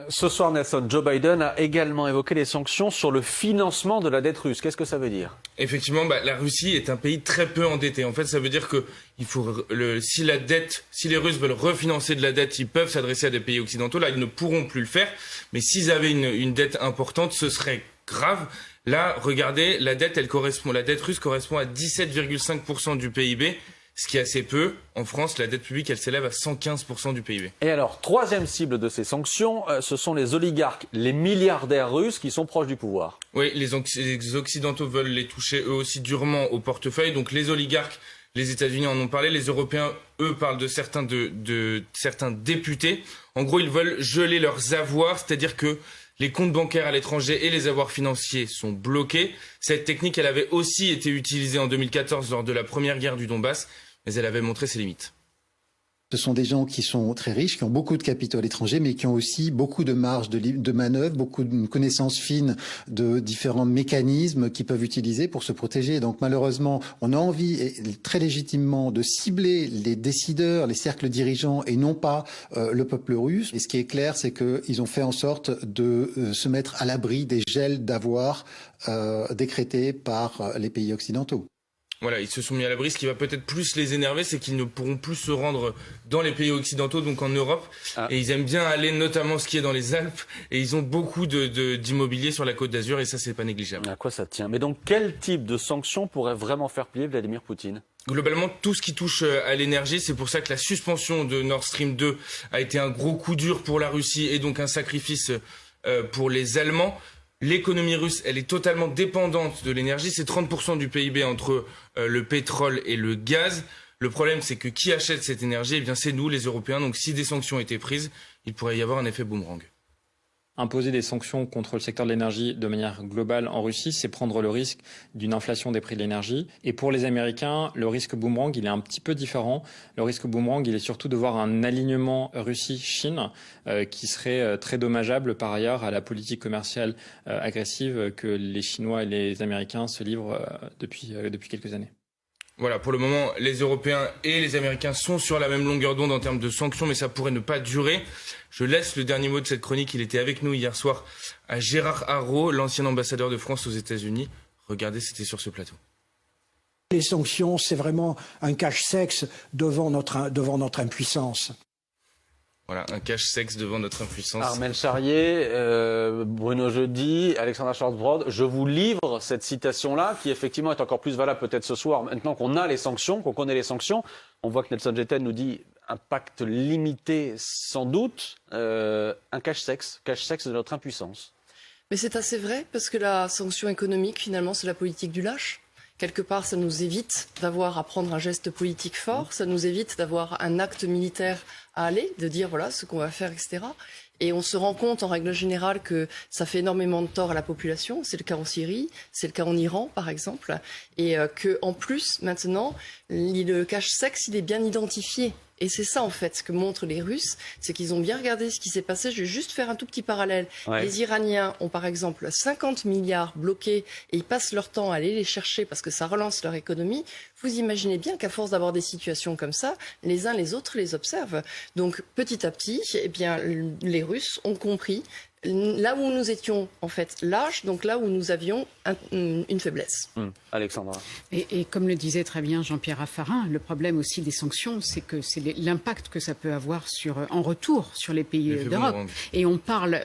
Ce soir, Nelson, Joe Biden a également évoqué les sanctions sur le financement de la dette russe. Qu'est-ce que ça veut dire? Effectivement, la Russie est un pays très peu endetté. En fait, ça veut dire que si les Russes veulent refinancer de la dette, ils peuvent s'adresser à des pays occidentaux. Là, ils ne pourront plus le faire. Mais s'ils avaient une dette importante, ce serait grave. Là, regardez, la dette russe correspond à 17,5% du PIB. Ce qui est assez peu. En France, la dette publique, elle s'élève à 115% du PIB. Et alors, troisième cible de ces sanctions, ce sont les oligarques, les milliardaires russes qui sont proches du pouvoir. Oui, les Occidentaux veulent les toucher eux aussi durement au portefeuille. Donc les oligarques, les États-Unis en ont parlé. Les Européens, eux, parlent de certains députés. En gros, ils veulent geler leurs avoirs, c'est-à-dire que les comptes bancaires à l'étranger et les avoirs financiers sont bloqués. Cette technique, elle avait aussi été utilisée en 2014 lors de la première guerre du Donbass, mais elle avait montré ses limites. Ce sont des gens qui sont très riches, qui ont beaucoup de capitaux à l'étranger, mais qui ont aussi beaucoup de marge de manœuvre, beaucoup de connaissances fines de différents mécanismes qu'ils peuvent utiliser pour se protéger. Donc malheureusement, on a envie, et très légitimement, de cibler les décideurs, les cercles dirigeants, et non pas le peuple russe. Et ce qui est clair, c'est qu'ils ont fait en sorte de se mettre à l'abri des gels d'avoirs décrétés par les pays occidentaux. Voilà, ils se sont mis à l'abri. Ce qui va peut-être plus les énerver, c'est qu'ils ne pourront plus se rendre dans les pays occidentaux, donc en Europe. Et ils aiment bien aller notamment skier dans les Alpes. Et ils ont beaucoup d'immobilier sur la Côte d'Azur, et ça, c'est pas négligeable. À quoi ça tient? Mais donc, quel type de sanctions pourrait vraiment faire plier Vladimir Poutine? Globalement, tout ce qui touche à l'énergie, c'est pour ça que la suspension de Nord Stream 2 a été un gros coup dur pour la Russie et donc un sacrifice pour les Allemands. L'économie russe, elle est totalement dépendante de l'énergie. C'est 30% du PIB entre le pétrole et le gaz. Le problème, c'est que qui achète cette énergie? Eh bien, c'est nous, les Européens. Donc, si des sanctions étaient prises, il pourrait y avoir un effet boomerang. Imposer des sanctions contre le secteur de l'énergie de manière globale en Russie, c'est prendre le risque d'une inflation des prix de l'énergie. Et pour les Américains, le risque boomerang, il est un petit peu différent. Le risque boomerang, il est surtout de voir un alignement Russie-Chine qui serait très dommageable par ailleurs à la politique commerciale agressive que les Chinois et les Américains se livrent depuis quelques années. Voilà, pour le moment, les Européens et les Américains sont sur la même longueur d'onde en termes de sanctions, mais ça pourrait ne pas durer. Je laisse le dernier mot de cette chronique. Il était avec nous hier soir à Gérard Haro, l'ancien ambassadeur de France aux États-Unis. Regardez, c'était sur ce plateau. Les sanctions, c'est vraiment un cache-sexe devant notre impuissance. Voilà, un cache-sexe devant notre impuissance. Armel Charrier, Bruno Jeudi, Alexandra Schwarzbrod, je vous livre cette citation-là, qui effectivement est encore plus valable peut-être ce soir, maintenant qu'on a les sanctions, qu'on connaît les sanctions. On voit que Nelson Jetten nous dit impact limité sans doute, un cache-sexe de notre impuissance. Mais c'est assez vrai, parce que la sanction économique, finalement, c'est la politique du lâche. Quelque part, ça nous évite d'avoir à prendre un geste politique fort, ça nous évite d'avoir un acte militaire à aller, de dire voilà ce qu'on va faire, etc. Et on se rend compte en règle générale que ça fait énormément de tort à la population. C'est le cas en Syrie, c'est le cas en Iran par exemple. Et que en plus, maintenant, le cache-sexe, il est bien identifié. Et c'est ça en fait ce que montrent les Russes, c'est qu'ils ont bien regardé ce qui s'est passé. Je vais juste faire un tout petit parallèle. Ouais. Les Iraniens ont par exemple 50 milliards bloqués et ils passent leur temps à aller les chercher parce que ça relance leur économie. Vous imaginez bien qu'à force d'avoir des situations comme ça, les uns les autres les observent. Donc petit à petit, eh bien, les Russes ont compris là où nous étions en fait lâches, donc là où nous avions une faiblesse. Alexandra. Et comme le disait très bien Jean-Pierre Raffarin, le problème aussi des sanctions, c'est que c'est l'impact que ça peut avoir en retour sur les pays d'Europe. Et on parle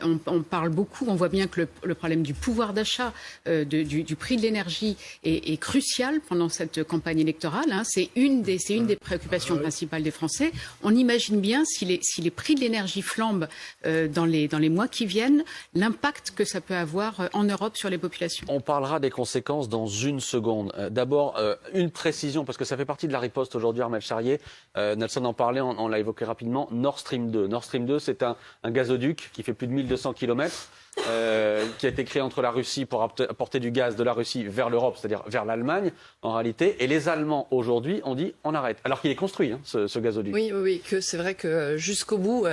beaucoup, on voit bien que le problème du pouvoir d'achat, du prix de l'énergie est crucial pendant cette campagne électorale. Hein. C'est une des préoccupations principales des Français. On imagine bien si les prix de l'énergie flambent dans les mois qui viennent, l'impact que ça peut avoir en Europe sur les populations. On parlera des conséquences dans une seconde. D'abord, une précision, parce que ça fait partie de la riposte aujourd'hui, Armel Charrier. Nelson en parlait, on l'a évoqué rapidement. Nord Stream 2. Nord Stream 2, c'est un gazoduc qui fait plus de 1200 km. Qui a été créé entre la Russie pour apporter du gaz de la Russie vers l'Europe, c'est-à-dire vers l'Allemagne, en réalité. Et les Allemands, aujourd'hui, ont dit on arrête. Alors qu'il est construit, hein, ce gazoduc. Oui, que c'est vrai que jusqu'au bout,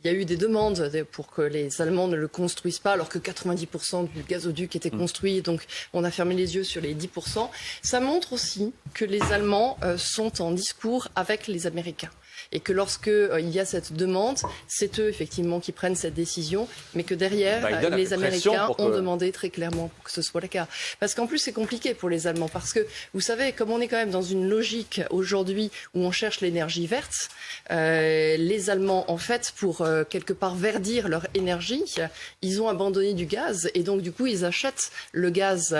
il y a eu des demandes pour que les Allemands ne le construisent pas, alors que 90% du gazoduc était construit. Donc, on a fermé les yeux sur les 10%. Ça montre aussi que les Allemands sont en discours avec les Américains. Et que lorsque il y a cette demande, c'est eux effectivement qui prennent cette décision, mais que derrière, les Américains ont demandé très clairement que ce soit le cas. Parce qu'en plus, c'est compliqué pour les Allemands, parce que vous savez, comme on est quand même dans une logique aujourd'hui où on cherche l'énergie verte, les Allemands, en fait, pour quelque part verdir leur énergie, ils ont abandonné du gaz, et donc du coup, ils achètent le gaz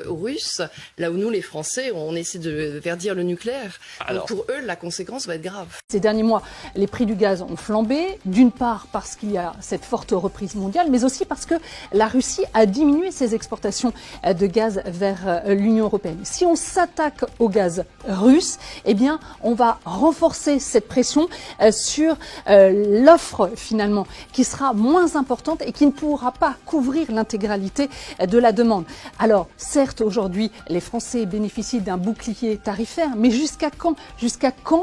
russe, là où nous, les Français, on essaie de verdir le nucléaire. Alors, donc pour eux, la conséquence va être grave. Ces derniers mois, les prix du gaz ont flambé, d'une part parce qu'il y a cette forte reprise mondiale, mais aussi parce que la Russie a diminué ses exportations de gaz vers l'Union européenne. Si on s'attaque au gaz russe, eh bien, on va renforcer cette pression sur l'offre, finalement, qui sera moins importante et qui ne pourra pas couvrir l'intégralité de la demande. Alors, certes, aujourd'hui, les Français bénéficient d'un bouclier tarifaire, mais jusqu'à quand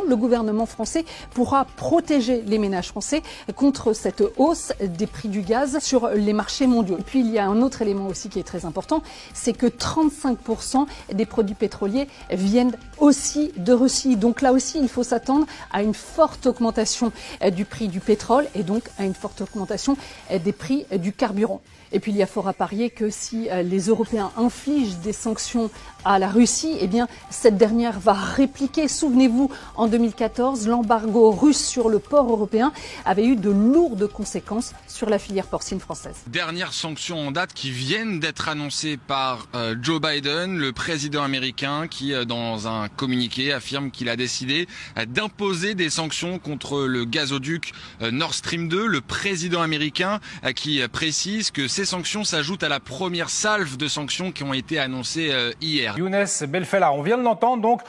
le gouvernement français français pourra protéger les ménages français contre cette hausse des prix du gaz sur les marchés mondiaux. Et puis il y a un autre élément aussi qui est très important, c'est que 35% des produits pétroliers viennent aussi de Russie. Donc là aussi, il faut s'attendre à une forte augmentation du prix du pétrole et donc à une forte augmentation des prix du carburant. Et puis il y a fort à parier que si les Européens infligent des sanctions à la Russie, eh bien cette dernière va répliquer. Souvenez-vous, en 2014, l'embargo russe sur le porc européen avait eu de lourdes conséquences sur la filière porcine française. Dernières sanctions en date qui viennent d'être annoncées par Joe Biden, le président américain, qui dans un communiqué affirme qu'il a décidé d'imposer des sanctions contre le gazoduc Nord Stream 2. Le président américain qui précise que ces sanctions s'ajoutent à la première salve de sanctions qui ont été annoncées hier. Younes Belfella, on vient de l'entendre, donc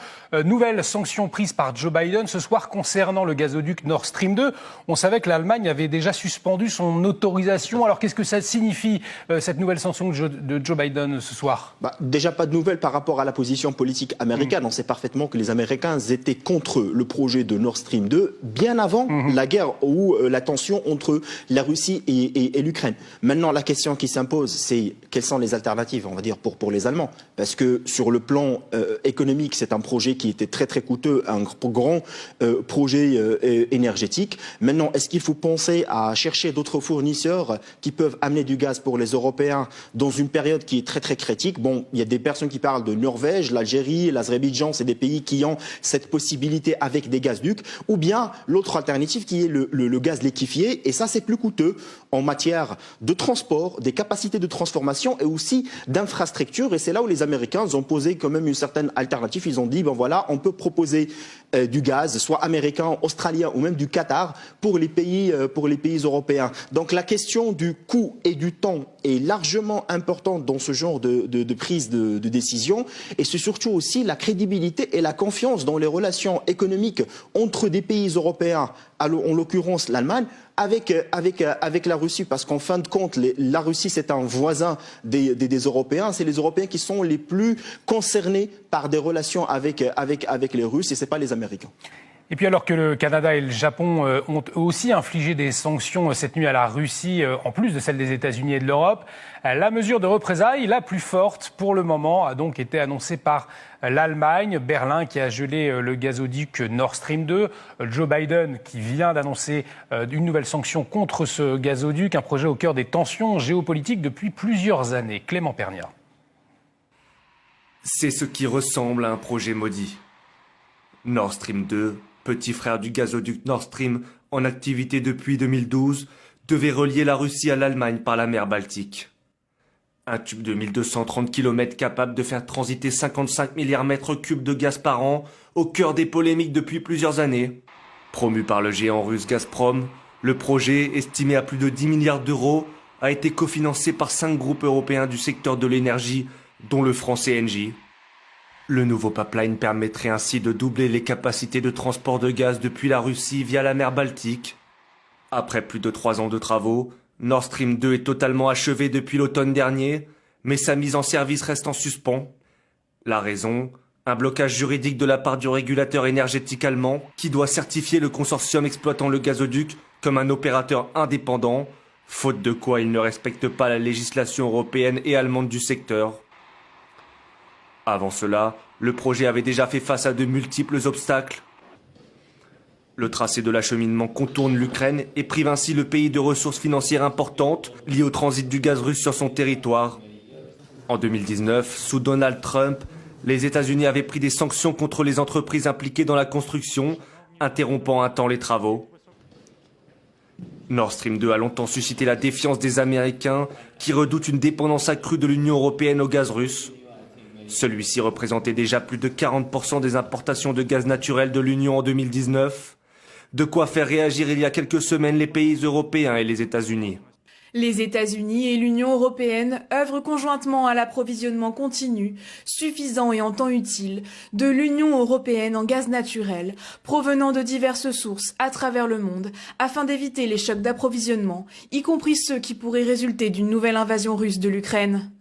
nouvelle sanction prise par Joe Biden ce soir concernant le gazoduc Nord Stream 2. On savait que l'Allemagne avait déjà suspendu son autorisation. Alors qu'est-ce que ça signifie cette nouvelle sanction de Joe Biden ce soir? Déjà pas de nouvelles par rapport à la position politique américaine. On sait parfaitement que les Américains étaient contre le projet de Nord Stream 2 bien avant la guerre ou la tension entre la Russie et l'Ukraine. Maintenant, la question qui s'impose, c'est quelles sont les alternatives, on va dire, pour les Allemands. Parce que sur le plan économique, c'est un projet qui était très très coûteux, un grand projet énergétique. Maintenant, est-ce qu'il faut penser à chercher d'autres fournisseurs qui peuvent amener du gaz pour les Européens dans une période qui est très très critique? Bon, il y a des personnes qui parlent de Norvège, l'Algérie, l'Azerbaïdjan, c'est des pays qui ont cette possibilité avec des gazoducs. Ou bien l'autre alternative qui est le gaz liquéfié, et ça c'est plus coûteux en matière de transport, des capacités de transformation et aussi d'infrastructures. Et c'est là où les Américains ont posé quand même une certaine alternative. Ils ont dit, ben voilà, on peut proposer du gaz, soit américain, australien ou même du Qatar pour les pays européens. Donc la question du coût et du temps est largement importante dans ce genre de prise de décision. Et c'est surtout aussi la crédibilité et la confiance dans les relations économiques entre des pays européens, en l'occurrence l'Allemagne, avec la Russie, parce qu'en fin de compte, la Russie c'est un voisin des Européens, c'est les Européens qui sont les plus concernés par des relations avec les Russes et c'est pas les Américains. Et puis alors que le Canada et le Japon ont aussi infligé des sanctions cette nuit à la Russie, en plus de celles des États-Unis et de l'Europe, la mesure de représailles la plus forte pour le moment a donc été annoncée par l'Allemagne, Berlin qui a gelé le gazoduc Nord Stream 2, Joe Biden qui vient d'annoncer une nouvelle sanction contre ce gazoduc, un projet au cœur des tensions géopolitiques depuis plusieurs années. Clément Pernia. C'est ce qui ressemble à un projet maudit. Nord Stream 2, petit frère du gazoduc Nord Stream en activité depuis 2012, devait relier la Russie à l'Allemagne par la mer Baltique. Un tube de 1230 km capable de faire transiter 55 milliards mètres cubes de gaz par an, au cœur des polémiques depuis plusieurs années. Promu par le géant russe Gazprom, le projet, estimé à plus de 10 milliards d'euros, a été cofinancé par 5 groupes européens du secteur de l'énergie, dont le français Engie. Le nouveau pipeline permettrait ainsi de doubler les capacités de transport de gaz depuis la Russie via la mer Baltique. Après plus de 3 ans de travaux, Nord Stream 2 est totalement achevé depuis l'automne dernier, mais sa mise en service reste en suspens. La raison, un blocage juridique de la part du régulateur énergétique allemand qui doit certifier le consortium exploitant le gazoduc comme un opérateur indépendant, faute de quoi il ne respecte pas la législation européenne et allemande du secteur. Avant cela, le projet avait déjà fait face à de multiples obstacles. Le tracé de l'acheminement contourne l'Ukraine et prive ainsi le pays de ressources financières importantes liées au transit du gaz russe sur son territoire. En 2019, sous Donald Trump, les États-Unis avaient pris des sanctions contre les entreprises impliquées dans la construction, interrompant un temps les travaux. Nord Stream 2 a longtemps suscité la défiance des Américains qui redoutent une dépendance accrue de l'Union européenne au gaz russe. Celui-ci représentait déjà plus de 40% des importations de gaz naturel de l'Union en 2019. De quoi faire réagir il y a quelques semaines les pays européens et les États-Unis. Les États-Unis et l'Union européenne œuvrent conjointement à l'approvisionnement continu, suffisant et en temps utile, de l'Union européenne en gaz naturel, provenant de diverses sources à travers le monde, afin d'éviter les chocs d'approvisionnement, y compris ceux qui pourraient résulter d'une nouvelle invasion russe de l'Ukraine.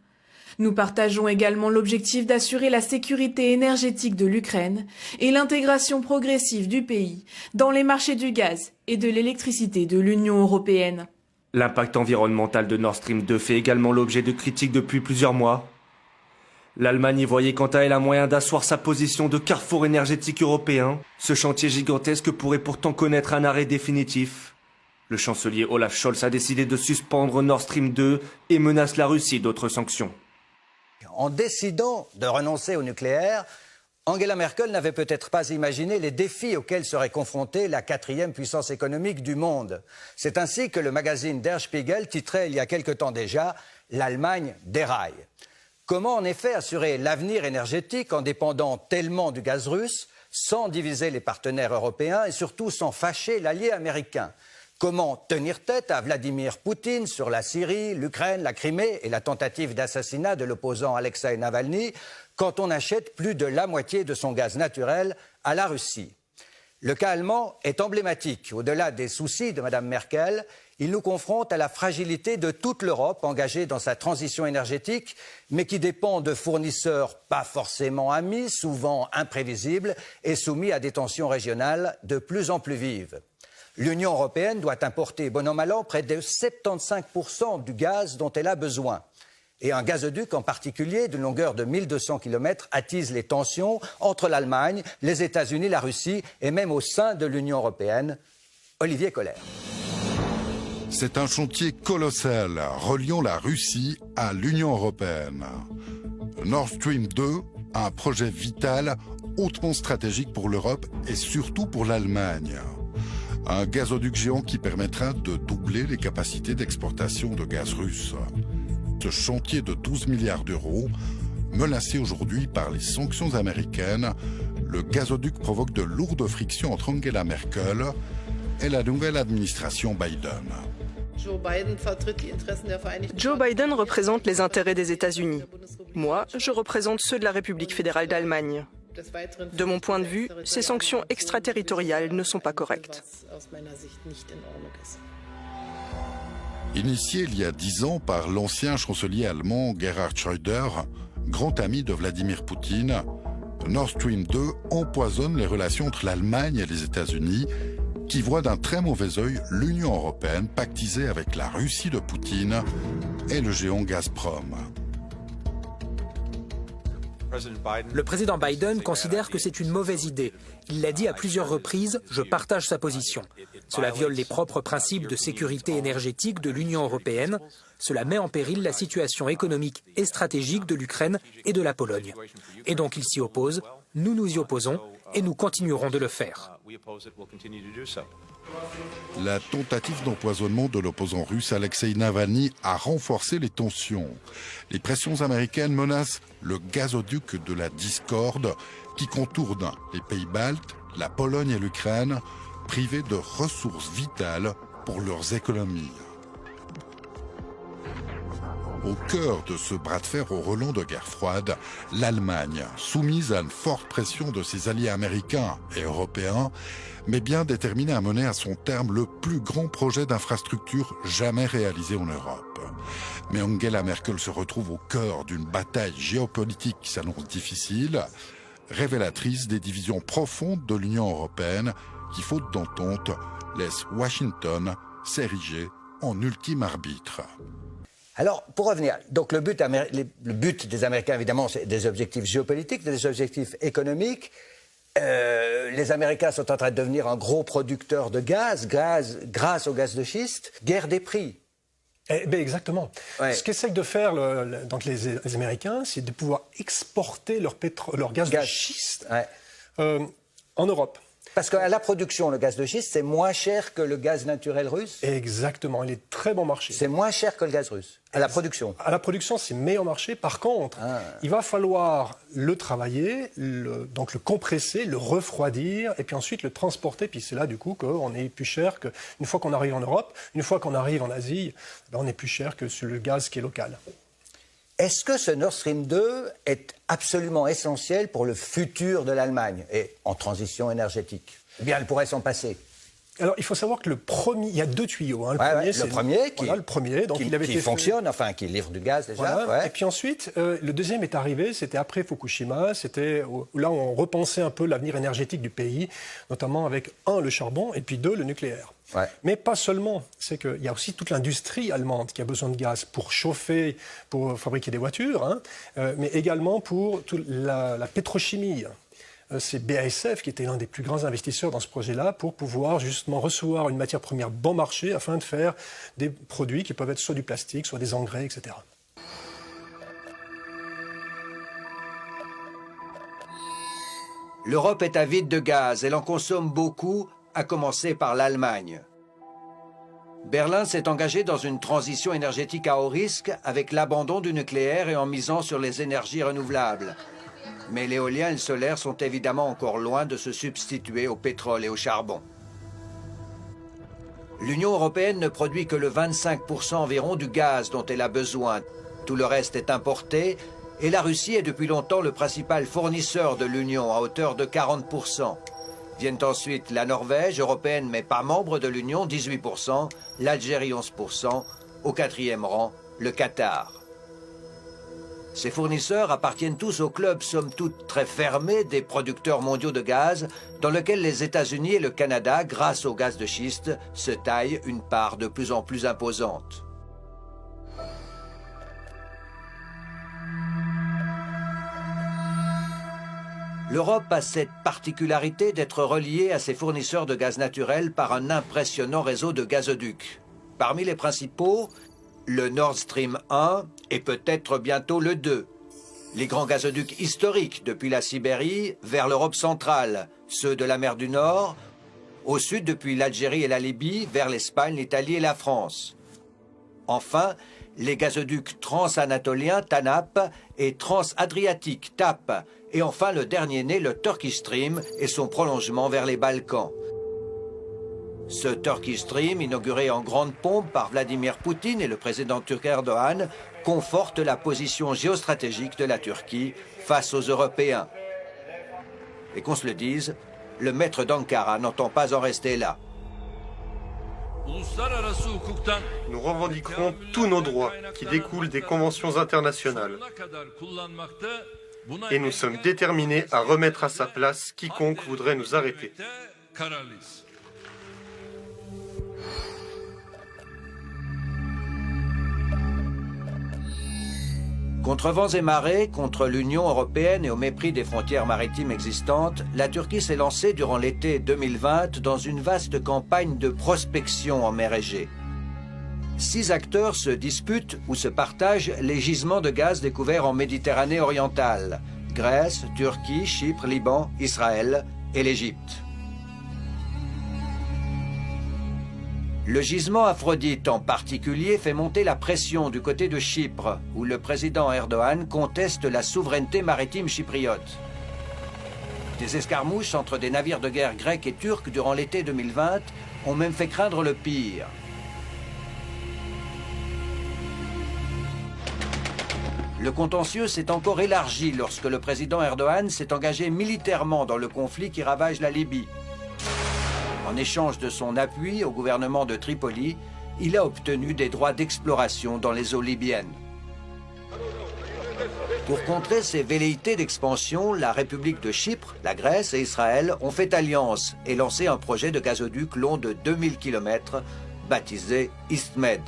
Nous partageons également l'objectif d'assurer la sécurité énergétique de l'Ukraine et l'intégration progressive du pays dans les marchés du gaz et de l'électricité de l'Union européenne. L'impact environnemental de Nord Stream 2 fait également l'objet de critiques depuis plusieurs mois. L'Allemagne y voyait quant à elle un moyen d'asseoir sa position de carrefour énergétique européen. Ce chantier gigantesque pourrait pourtant connaître un arrêt définitif. Le chancelier Olaf Scholz a décidé de suspendre Nord Stream 2 et menace la Russie d'autres sanctions. En décidant de renoncer au nucléaire, Angela Merkel n'avait peut-être pas imaginé les défis auxquels serait confrontée la 4e puissance économique du monde. C'est ainsi que le magazine Der Spiegel titrait il y a quelque temps déjà « L'Allemagne déraille ». Comment en effet assurer l'avenir énergétique en dépendant tellement du gaz russe, sans diviser les partenaires européens et surtout sans fâcher l'allié américain? Comment tenir tête à Vladimir Poutine sur la Syrie, l'Ukraine, la Crimée et la tentative d'assassinat de l'opposant Alexei Navalny quand on achète plus de la moitié de son gaz naturel à la Russie? Le cas allemand est emblématique. Au-delà des soucis de Mme Merkel, il nous confronte à la fragilité de toute l'Europe engagée dans sa transition énergétique, mais qui dépend de fournisseurs pas forcément amis, souvent imprévisibles et soumis à des tensions régionales de plus en plus vives. L'Union européenne doit importer, bon an mal an, près de 75% du gaz dont elle a besoin. Et un gazoduc en particulier, d'une longueur de 1200 km, attise les tensions entre l'Allemagne, les États-Unis, la Russie et même au sein de l'Union européenne. Olivier Kohler. C'est un chantier colossal reliant la Russie à l'Union européenne. Nord Stream 2, un projet vital, hautement stratégique pour l'Europe et surtout pour l'Allemagne. Un gazoduc géant qui permettra de doubler les capacités d'exportation de gaz russe. Ce chantier de 12 milliards d'euros, menacé aujourd'hui par les sanctions américaines, le gazoduc provoque de lourdes frictions entre Angela Merkel et la nouvelle administration Biden. Joe Biden représente les intérêts des États-Unis. Moi, je représente ceux de la République fédérale d'Allemagne. De mon point de vue, ces sanctions extraterritoriales ne sont pas correctes. Initié il y a 10 ans par l'ancien chancelier allemand Gerhard Schröder, grand ami de Vladimir Poutine, Nord Stream 2 empoisonne les relations entre l'Allemagne et les États-Unis, qui voient d'un très mauvais œil l'Union européenne pactisée avec la Russie de Poutine et le géant Gazprom. Le président Biden considère que c'est une mauvaise idée. Il l'a dit à plusieurs reprises, je partage sa position. Cela viole les propres principes de sécurité énergétique de l'Union européenne. Cela met en péril la situation économique et stratégique de l'Ukraine et de la Pologne. Et donc il s'y oppose, nous nous y opposons et nous continuerons de le faire. La tentative d'empoisonnement de l'opposant russe Alexei Navalny a renforcé les tensions. Les pressions américaines menacent le gazoduc de la discorde qui contourne les pays baltes, la Pologne et l'Ukraine, privés de ressources vitales pour leurs économies. Au cœur de ce bras de fer au relent de guerre froide, l'Allemagne, soumise à une forte pression de ses alliés américains et européens, mais bien déterminée à mener à son terme le plus grand projet d'infrastructure jamais réalisé en Europe. Mais Angela Merkel se retrouve au cœur d'une bataille géopolitique qui s'annonce difficile, révélatrice des divisions profondes de l'Union européenne qui, faute d'entente, laisse Washington s'ériger en ultime arbitre. Alors, pour revenir, donc le but des Américains, évidemment, c'est des objectifs géopolitiques, des objectifs économiques. Les Américains sont en train de devenir un gros producteur de gaz grâce au gaz de schiste. Guerre des prix. Exactement. Ouais. Ce qu'essayent de faire donc les Américains, c'est de pouvoir exporter leur gaz de schiste en Europe. Parce qu'à la production, le gaz de schiste, c'est moins cher que le gaz naturel russe. Exactement, il est très bon marché. C'est moins cher que le gaz russe, à la production. À la production, c'est meilleur marché. Par contre, il va falloir le travailler, donc le compresser, le refroidir, et puis ensuite le transporter. Puis c'est là, du coup, qu'on est plus cher qu'une fois qu'on arrive en Europe. Une fois qu'on arrive en Asie, on est plus cher que sur le gaz qui est local. Est-ce que ce Nord Stream 2 est absolument essentiel pour le futur de l'Allemagne et en transition énergétique? Eh bien, elle pourrait s'en passer. Alors, il faut savoir que il y a 2 tuyaux. Hein. Le premier donc il avait qui été fonctionne, enfin qui livre du gaz déjà. Voilà. Ouais. Et puis ensuite, le deuxième est arrivé, c'était après Fukushima. C'était là où on repensait un peu l'avenir énergétique du pays, notamment avec le charbon et puis 2, le nucléaire. Ouais. Mais pas seulement, c'est qu'il y a aussi toute l'industrie allemande qui a besoin de gaz pour chauffer, pour fabriquer des voitures, hein, mais également pour la pétrochimie. C'est BASF qui était l'un des plus grands investisseurs dans ce projet-là pour pouvoir justement recevoir une matière première bon marché afin de faire des produits qui peuvent être soit du plastique, soit des engrais, etc. L'Europe est avide de gaz, elle en consomme beaucoup, à commencer par l'Allemagne. Berlin s'est engagé dans une transition énergétique à haut risque avec l'abandon du nucléaire et en misant sur les énergies renouvelables. Mais l'éolien et le solaire sont évidemment encore loin de se substituer au pétrole et au charbon. L'Union européenne ne produit que le 25% environ du gaz dont elle a besoin. Tout le reste est importé et la Russie est depuis longtemps le principal fournisseur de l'Union à hauteur de 40%. Viennent ensuite la Norvège, européenne mais pas membre de l'Union, 18%, l'Algérie 11%, au 4e rang, le Qatar. Ces fournisseurs appartiennent tous au club, somme toute très fermé, des producteurs mondiaux de gaz, dans lequel les États-Unis et le Canada, grâce au gaz de schiste, se taillent une part de plus en plus imposante. L'Europe a cette particularité d'être reliée à ses fournisseurs de gaz naturel par un impressionnant réseau de gazoducs. Parmi les principaux, le Nord Stream 1 et peut-être bientôt le 2. Les grands gazoducs historiques depuis la Sibérie vers l'Europe centrale, ceux de la mer du Nord, au sud depuis l'Algérie et la Libye vers l'Espagne, l'Italie et la France. Enfin, les gazoducs transanatoliens TANAP et transadriatiques TAP, et enfin le dernier né, le Turkish Stream et son prolongement vers les Balkans. Ce Turkish Stream, inauguré en grande pompe par Vladimir Poutine et le président turc Erdogan, conforte la position géostratégique de la Turquie face aux Européens. Et qu'on se le dise, le maître d'Ankara n'entend pas en rester là. Nous revendiquerons tous nos droits qui découlent des conventions internationales. Et nous sommes déterminés à remettre à sa place quiconque voudrait nous arrêter. Contre vents et marées, contre l'Union européenne et au mépris des frontières maritimes existantes, la Turquie s'est lancée durant l'été 2020 dans une vaste campagne de prospection en mer Égée. 6 acteurs se disputent ou se partagent les gisements de gaz découverts en Méditerranée orientale: Grèce, Turquie, Chypre, Liban, Israël et l'Égypte. Le gisement Aphrodite en particulier fait monter la pression du côté de Chypre, où le président Erdogan conteste la souveraineté maritime chypriote. Des escarmouches entre des navires de guerre grecs et turcs durant l'été 2020 ont même fait craindre le pire. Le contentieux s'est encore élargi lorsque le président Erdogan s'est engagé militairement dans le conflit qui ravage la Libye. En échange de son appui au gouvernement de Tripoli, il a obtenu des droits d'exploration dans les eaux libyennes. Pour contrer ces velléités d'expansion, la République de Chypre, la Grèce et Israël ont fait alliance et lancé un projet de gazoduc long de 2000 km, baptisé EastMed.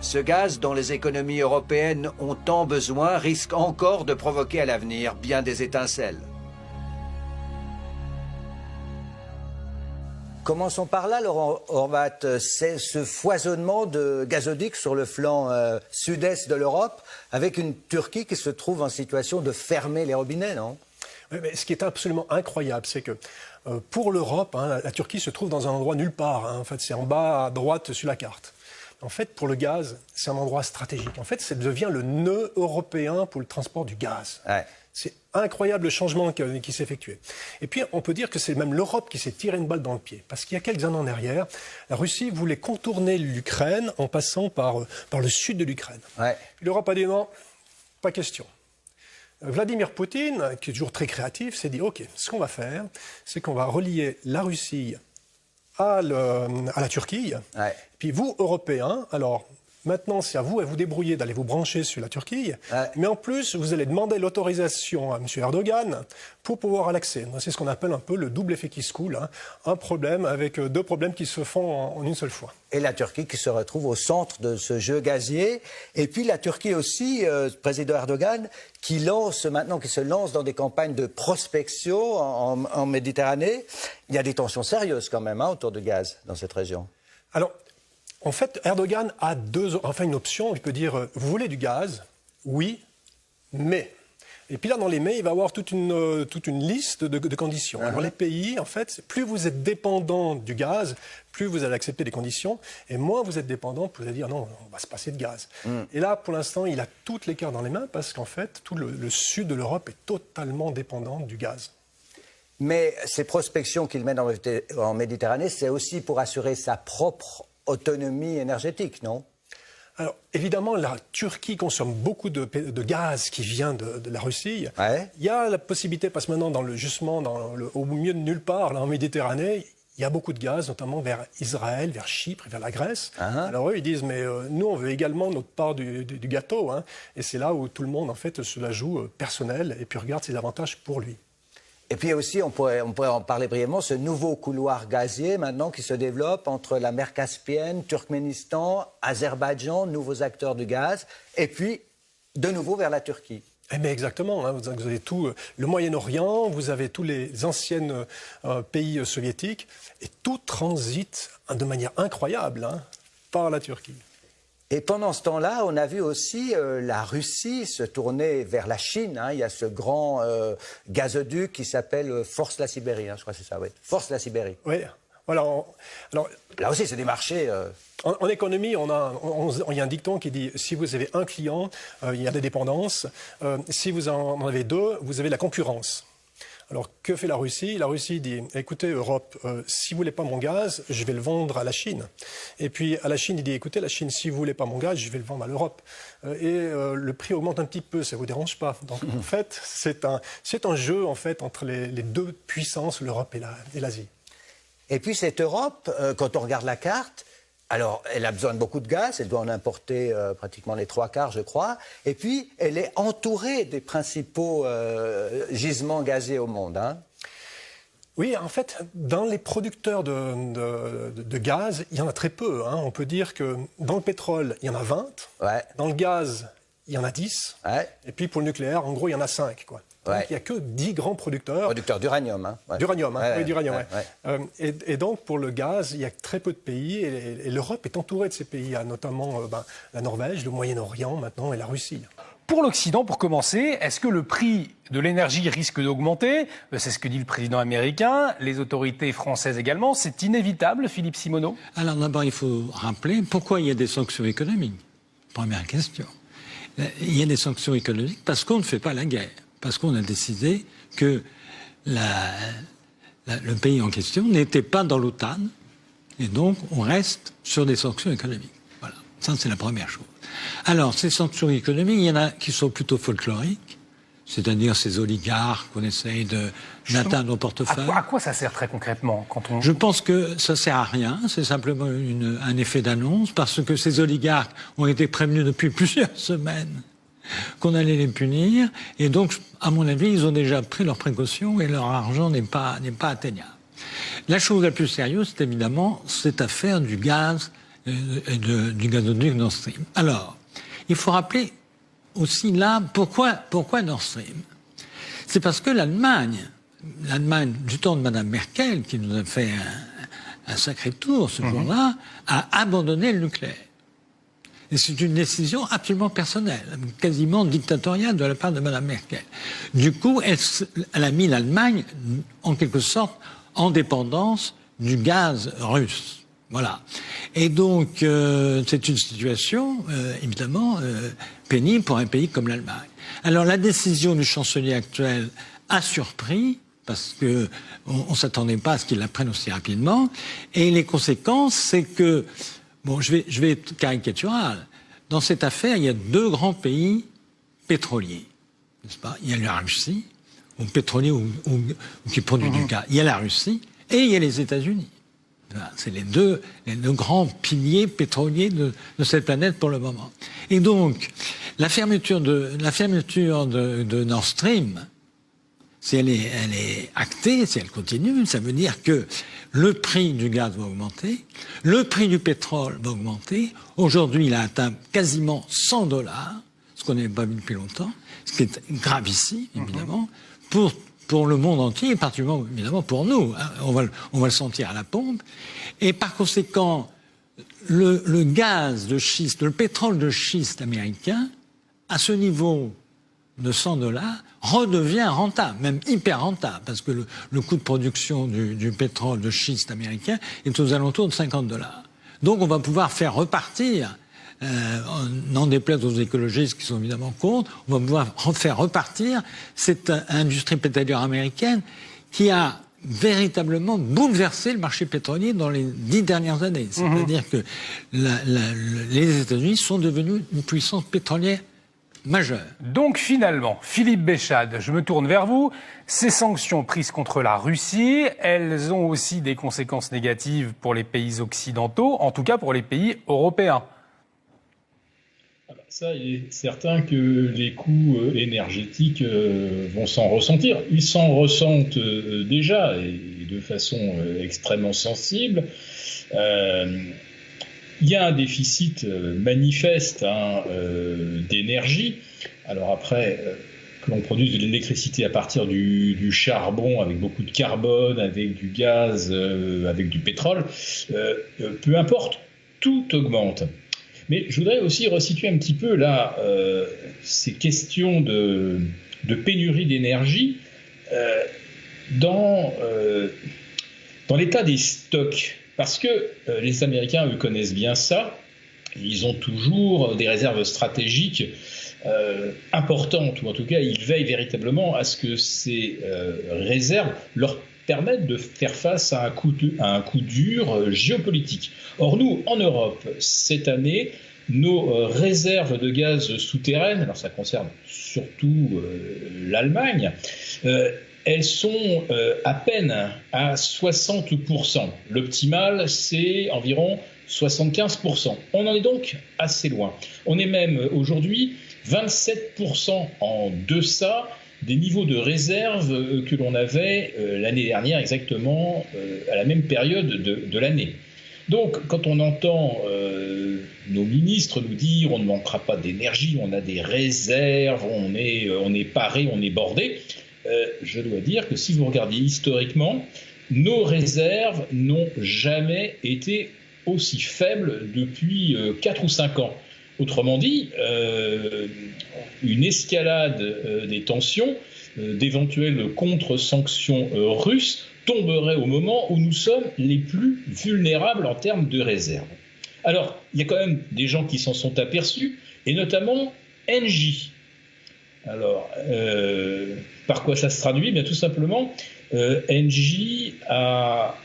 Ce gaz dont les économies européennes ont tant besoin risque encore de provoquer à l'avenir bien des étincelles. Commençons par là, Laurent Horvat. C'est ce foisonnement de gazoducs sur le flanc sud-est de l'Europe, avec une Turquie qui se trouve en situation de fermer les robinets, non? Oui, mais ce qui est absolument incroyable, c'est que pour l'Europe, la Turquie se trouve dans un endroit nulle part. En fait, c'est en bas à droite sur la carte. En fait, pour le gaz, c'est un endroit stratégique. En fait, ça devient le nœud européen pour le transport du gaz. Ouais. C'est incroyable le changement qui s'est effectué. Et puis, on peut dire que c'est même l'Europe qui s'est tiré une balle dans le pied. Parce qu'il y a quelques années en arrière, la Russie voulait contourner l'Ukraine en passant par le sud de l'Ukraine. Ouais. L'Europe a dit non, pas question. Vladimir Poutine, qui est toujours très créatif, s'est dit « Ok, ce qu'on va faire, c'est qu'on va relier la Russie à la Turquie. Ouais. Puis vous, Européens, alors maintenant c'est à vous débrouiller d'aller vous brancher sur la Turquie, mais en plus vous allez demander l'autorisation à M. Erdogan pour pouvoir l'accès. C'est ce qu'on appelle un peu le double effet qui se coule, hein. Un problème avec deux problèmes qui se font en une seule fois. Et la Turquie qui se retrouve au centre de ce jeu gazier. Et puis la Turquie aussi, président Erdogan, qui se lance dans des campagnes de prospection en Méditerranée. Il y a des tensions sérieuses quand même autour du gaz dans cette région. Alors, en fait, Erdogan a une option. Il peut dire, vous voulez du gaz? Oui, mais... Et puis là, dans les mais, il va avoir toute une liste de conditions. Alors les pays, en fait, plus vous êtes dépendant du gaz, plus vous allez accepter les conditions, et moins vous êtes dépendant, vous allez dire non, on va se passer de gaz. Et là, pour l'instant, il a toutes les cartes dans les mains parce qu'en fait, tout le sud de l'Europe est totalement dépendant du gaz. Mais ces prospections qu'il mène en Méditerranée, c'est aussi pour assurer sa propre autonomie énergétique, non ? Alors, évidemment, la Turquie consomme beaucoup de gaz qui vient de la Russie. Ouais. Il y a la possibilité, parce que maintenant, au milieu de nulle part, là, en Méditerranée, il y a beaucoup de gaz, notamment vers Israël, vers Chypre et vers la Grèce. Alors eux, ils disent, mais nous, on veut également notre part du gâteau. Hein. Et c'est là où tout le monde, en fait, se la joue personnel et puis regarde ses avantages pour lui. Et puis aussi, on pourrait en parler brièvement, ce nouveau couloir gazier maintenant qui se développe entre la mer Caspienne, Turkménistan, Azerbaïdjan, nouveaux acteurs du gaz, et puis de nouveau vers la Turquie. Eh bien exactement, hein, vous avez tout le Moyen-Orient, vous avez tous les anciens pays soviétiques, et tout transite de manière incroyable par la Turquie. Et pendant ce temps-là, on a vu aussi la Russie se tourner vers la Chine. Il y a ce grand gazoduc qui s'appelle Force la Sibérie, je crois que c'est ça, oui. Force la Sibérie. Oui, voilà. Alors, là aussi, c'est des marchés... En économie, il y a un dicton qui dit si vous avez un client, il y a des dépendances. Si vous en avez deux, vous avez la concurrence. Alors, que fait la Russie? La Russie dit, écoutez, Europe, si vous ne voulez pas mon gaz, je vais le vendre à la Chine. Et puis, à la Chine, il dit, écoutez, la Chine, si vous ne voulez pas mon gaz, je vais le vendre à l'Europe. Le prix augmente un petit peu, ça ne vous dérange pas. Donc, en fait, c'est un jeu, en fait, entre les deux puissances, l'Europe et l'Asie. Et puis, cette Europe, quand on regarde la carte, alors, elle a besoin de beaucoup de gaz, elle doit en importer pratiquement les 3/4, je crois. Et puis, elle est entourée des principaux gisements gaziers au monde. Oui, en fait, dans les producteurs de gaz, il y en a très peu. On peut dire que dans le pétrole, il y en a 20. Ouais. Dans le gaz, il y en a 10. Ouais. Et puis, pour le nucléaire, en gros, il y en a 5, quoi. Donc, il n'y a que 10 grands producteurs. Producteurs d'uranium. D'uranium, oui, d'uranium, et donc, pour le gaz, il y a très peu de pays. Et l'Europe est entourée de ces pays, notamment la Norvège, le Moyen-Orient maintenant et la Russie. Pour l'Occident, pour commencer, est-ce que le prix de l'énergie risque d'augmenter? C'est ce que dit le président américain, les autorités françaises également. C'est inévitable, Philippe Simoneau? Alors d'abord, il faut rappeler pourquoi il y a des sanctions économiques. Première question. Il y a des sanctions économiques parce qu'on ne fait pas la guerre. Parce qu'on a décidé que le pays en question n'était pas dans l'OTAN, et donc on reste sur des sanctions économiques. Voilà, ça c'est la première chose. Alors, ces sanctions économiques, il y en a qui sont plutôt folkloriques, c'est-à-dire ces oligarques qu'on essaye d'atteindre au portefeuille. À quoi ça sert très concrètement Je pense que ça sert à rien, c'est simplement un effet d'annonce, parce que ces oligarques ont été prévenus depuis plusieurs semaines qu'on allait les punir, et donc, à mon avis, ils ont déjà pris leurs précautions et leur argent n'est pas atteignable. La chose la plus sérieuse, c'est évidemment cette affaire du gaz et du gazoduc Nord Stream. Alors, il faut rappeler aussi là, pourquoi Nord Stream? C'est parce que l'Allemagne, du temps de Mme Merkel, qui nous a fait un sacré tour ce jour-là, a abandonné le nucléaire. Et c'est une décision absolument personnelle, quasiment dictatoriale de la part de Mme Merkel. Du coup, elle a mis l'Allemagne, en quelque sorte, en dépendance du gaz russe. Voilà. Et donc, c'est une situation, évidemment, pénible pour un pays comme l'Allemagne. Alors, la décision du chancelier actuel a surpris, parce que on ne s'attendait pas à ce qu'il la prenne aussi rapidement. Et les conséquences, c'est que... Bon, je vais être caricatural. Dans cette affaire, il y a deux grands pays pétroliers, n'est-ce pas? Il y a la Russie, ou pétrolier, ou qui produit du gaz. Il y a la Russie et il y a les États-Unis. C'est les deux grands piliers pétroliers de cette planète pour le moment. Et donc, la fermeture de Nord Stream, si elle est actée, si elle continue, ça veut dire que le prix du gaz va augmenter, le prix du pétrole va augmenter. Aujourd'hui, il a atteint quasiment $100, ce qu'on n'avait pas vu depuis longtemps, ce qui est gravissime, évidemment, pour le monde entier, et particulièrement, évidemment, pour nous. On va le sentir à la pompe. Et par conséquent, le gaz de schiste, le pétrole de schiste américain, à ce niveau de $100, redevient rentable, même hyper rentable, parce que le coût de production du pétrole de schiste américain est aux alentours de $50. Donc on va pouvoir faire repartir, n'en déplaise aux écologistes qui sont évidemment contre, on va pouvoir faire repartir cette industrie pétrolière américaine qui a véritablement bouleversé le marché pétrolier dans les 10 dernières années. C'est-à-dire que les États-Unis sont devenus une puissance pétrolière majeure. Donc finalement, Philippe Béchade, je me tourne vers vous. Ces sanctions prises contre la Russie, elles ont aussi des conséquences négatives pour les pays occidentaux, en tout cas pour les pays européens. Ça, il est certain que les coûts énergétiques vont s'en ressentir. Ils s'en ressentent déjà et de façon extrêmement sensible. Il y a un déficit manifeste d'énergie. Alors après, que l'on produise de l'électricité à partir du charbon, avec beaucoup de carbone, avec du gaz, avec du pétrole, peu importe, tout augmente. Mais je voudrais aussi resituer un petit peu là ces questions de pénurie d'énergie dans l'état des stocks. Parce que les Américains, eux, connaissent bien ça. Ils ont toujours des réserves stratégiques importantes, ou en tout cas, ils veillent véritablement à ce que ces réserves leur permettent de faire face à un coup dur géopolitique. Or, nous, en Europe, cette année, nos réserves de gaz souterraines, alors ça concerne surtout l'Allemagne, elles sont à peine à 60%. L'optimal, c'est environ 75%. On en est donc assez loin. On est même aujourd'hui 27% en deçà des niveaux de réserve que l'on avait l'année dernière, exactement à la même période de l'année. Donc, quand on entend nos ministres nous dire on ne manquera pas d'énergie, on a des réserves, on est paré, on est bordé, je dois dire que si vous regardez historiquement, nos réserves n'ont jamais été aussi faibles depuis 4 ou 5 ans. Autrement dit, une escalade des tensions, d'éventuelles contre-sanctions russes tomberait au moment où nous sommes les plus vulnérables en termes de réserves. Alors, il y a quand même des gens qui s'en sont aperçus, et notamment Engie. Alors, par quoi ça se traduit ? Bien, tout simplement, Engie a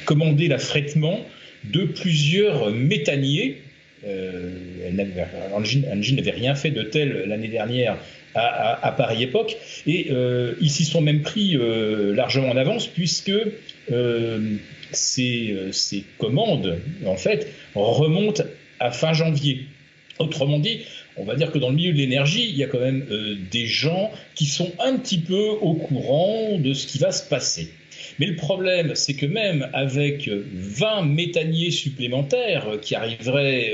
commandé l'affrètement de plusieurs méthaniers. Engie n'avait rien fait de tel l'année dernière à pareille époque, et ils s'y sont même pris largement en avance, puisque ces commandes, en fait, remontent à fin janvier. Autrement dit, on va dire que dans le milieu de l'énergie, il y a quand même des gens qui sont un petit peu au courant de ce qui va se passer. Mais le problème, c'est que même avec 20 méthaniers supplémentaires qui arriveraient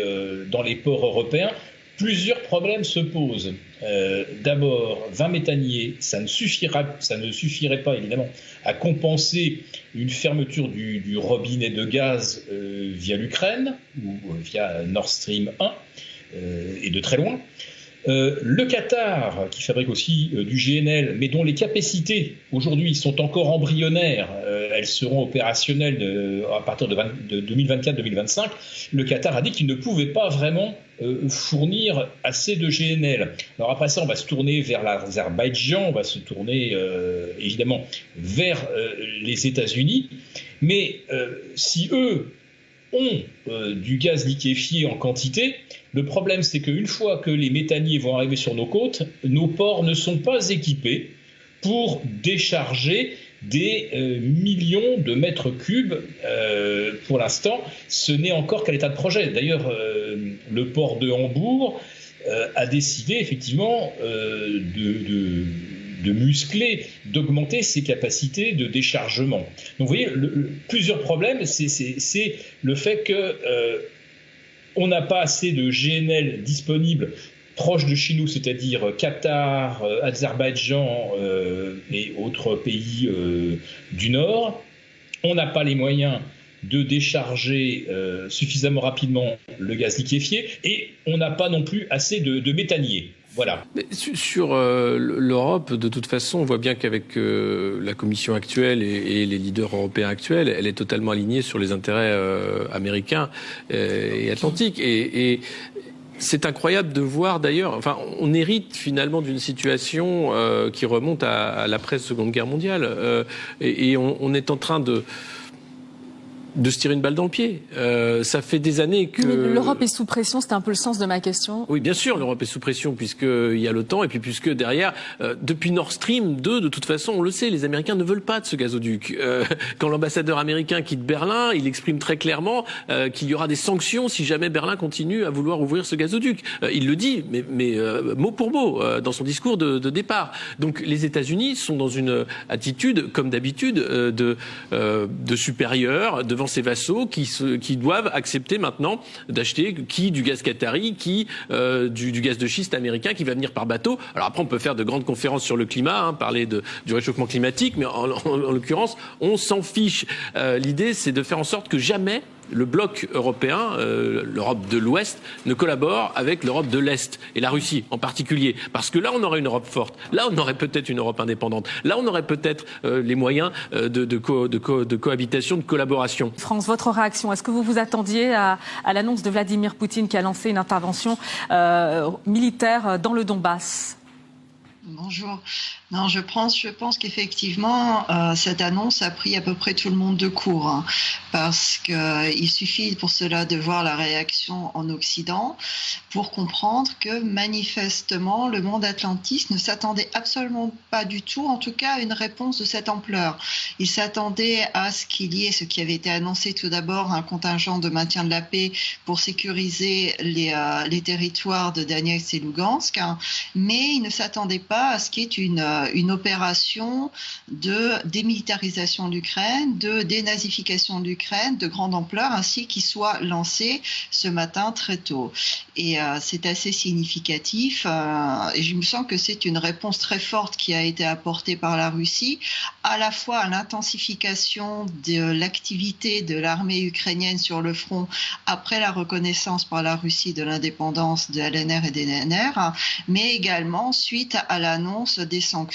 dans les ports européens, plusieurs problèmes se posent. D'abord, 20 méthaniers, ça ne suffirait pas évidemment à compenser une fermeture du robinet de gaz via l'Ukraine ou via Nord Stream 1 et de très loin. Le Qatar, qui fabrique aussi du GNL, mais dont les capacités aujourd'hui sont encore embryonnaires, elles seront opérationnelles à partir de 2024-2025, le Qatar a dit qu'il ne pouvait pas vraiment fournir assez de GNL. Alors après ça, on va se tourner vers l'Azerbaïdjan, on va se tourner évidemment vers les États-Unis, mais si eux ont du gaz liquéfié en quantité, le problème c'est qu'une fois que les méthaniers vont arriver sur nos côtes, nos ports ne sont pas équipés pour décharger des millions de mètres cubes. Pour l'instant, ce n'est encore qu'à l'état de projet. D'ailleurs, le port de Hambourg a décidé effectivement de muscler, d'augmenter ses capacités de déchargement. Donc vous voyez, plusieurs problèmes, c'est le fait que on n'a pas assez de GNL disponible proche de chez nous, c'est-à-dire Qatar, Azerbaïdjan et autres pays du Nord. On n'a pas les moyens de décharger suffisamment rapidement le gaz liquéfié et on n'a pas non plus assez de méthaniers. Voilà. Sur l'Europe, de toute façon, on voit bien qu'avec la Commission actuelle et les leaders européens actuels, elle est totalement alignée sur les intérêts américains et atlantiques. Et c'est incroyable de voir d'ailleurs, enfin, on hérite finalement d'une situation qui remonte à l'après-Seconde Guerre mondiale. Et on est en train de se tirer une balle dans le pied. Ça fait des années que... Mais l'Europe est sous pression, c'était un peu le sens de ma question. Oui, bien sûr, l'Europe est sous pression puisqu'il y a l'OTAN et puis puisque derrière, depuis Nord Stream 2, de toute façon, on le sait, les Américains ne veulent pas de ce gazoduc. Quand l'ambassadeur américain quitte Berlin, il exprime très clairement qu'il y aura des sanctions si jamais Berlin continue à vouloir ouvrir ce gazoduc. Il le dit, mais mot pour mot, dans son discours de départ. Donc les États-Unis sont dans une attitude, comme d'habitude, de supérieur devant ces vassaux qui doivent accepter maintenant d'acheter du gaz qatari, du gaz de schiste américain qui va venir par bateau. Alors après, on peut faire de grandes conférences sur le climat, parler du réchauffement climatique, mais en l'occurrence, on s'en fiche. L'idée, c'est de faire en sorte que jamais le bloc européen, l'Europe de l'Ouest, ne collabore avec l'Europe de l'Est, et la Russie en particulier. Parce que là, on aurait une Europe forte. Là, on aurait peut-être une Europe indépendante. Là, on aurait peut-être les moyens de cohabitation, de collaboration. France, votre réaction, est-ce que vous vous attendiez à l'annonce de Vladimir Poutine qui a lancé une intervention militaire dans le Donbass ? Bonjour. Non, je pense qu'effectivement, cette annonce a pris à peu près tout le monde de court, hein, parce qu'il suffit pour cela de voir la réaction en Occident pour comprendre que manifestement, le monde atlantiste ne s'attendait absolument pas du tout, en tout cas, à une réponse de cette ampleur. Il s'attendait à ce qu'il y ait ce qui avait été annoncé tout d'abord, un contingent de maintien de la paix pour sécuriser les territoires de Donetsk et Lugansk, hein, mais il ne s'attendait pas à ce qu'il y ait une opération de démilitarisation de l'Ukraine, de dénazification de l'Ukraine de grande ampleur, ainsi qui soit lancée ce matin très tôt. Et c'est assez significatif. Et je me sens que c'est une réponse très forte qui a été apportée par la Russie, à la fois à l'intensification de l'activité de l'armée ukrainienne sur le front après la reconnaissance par la Russie de l'indépendance de LNR et DNR, mais également suite à l'annonce des sanctions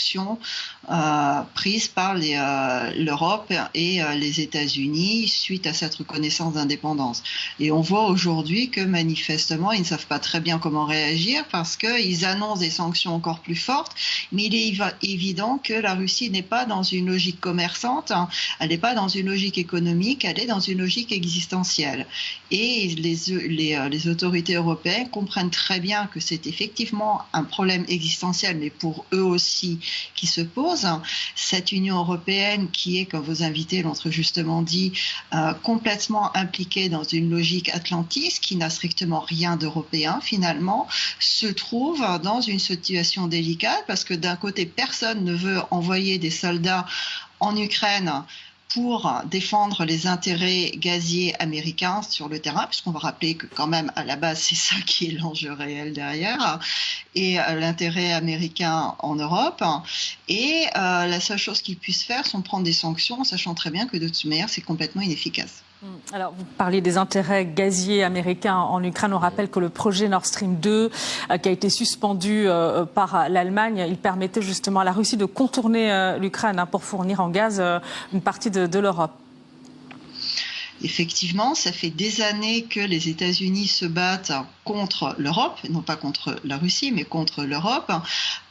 prises par l'Europe et les États-Unis suite à cette reconnaissance d'indépendance. Et on voit aujourd'hui que manifestement, ils ne savent pas très bien comment réagir parce qu'ils annoncent des sanctions encore plus fortes, mais il est évident que la Russie n'est pas dans une logique commerçante, hein, elle n'est pas dans une logique économique, elle est dans une logique existentielle. Et les autorités européennes comprennent très bien que c'est effectivement un problème existentiel, mais pour eux aussi, qui se pose. Cette Union européenne qui est, comme vos invités l'ont justement dit, complètement impliquée dans une logique atlantiste qui n'a strictement rien d'européen finalement, se trouve dans une situation délicate parce que d'un côté, personne ne veut envoyer des soldats en Ukraine pour défendre les intérêts gaziers américains sur le terrain, puisqu'on va rappeler que quand même à la base c'est ça qui est l'enjeu réel derrière, et l'intérêt américain en Europe. Et la seule chose qu'ils puissent faire, c'est prendre des sanctions, sachant très bien que de toute manière c'est complètement inefficace. Alors, vous parliez des intérêts gaziers américains en Ukraine. On rappelle que le projet Nord Stream 2, qui a été suspendu par l'Allemagne, il permettait justement à la Russie de contourner l'Ukraine pour fournir en gaz une partie de l'Europe. Effectivement, ça fait des années que les États-Unis se battent contre l'Europe, non pas contre la Russie, mais contre l'Europe,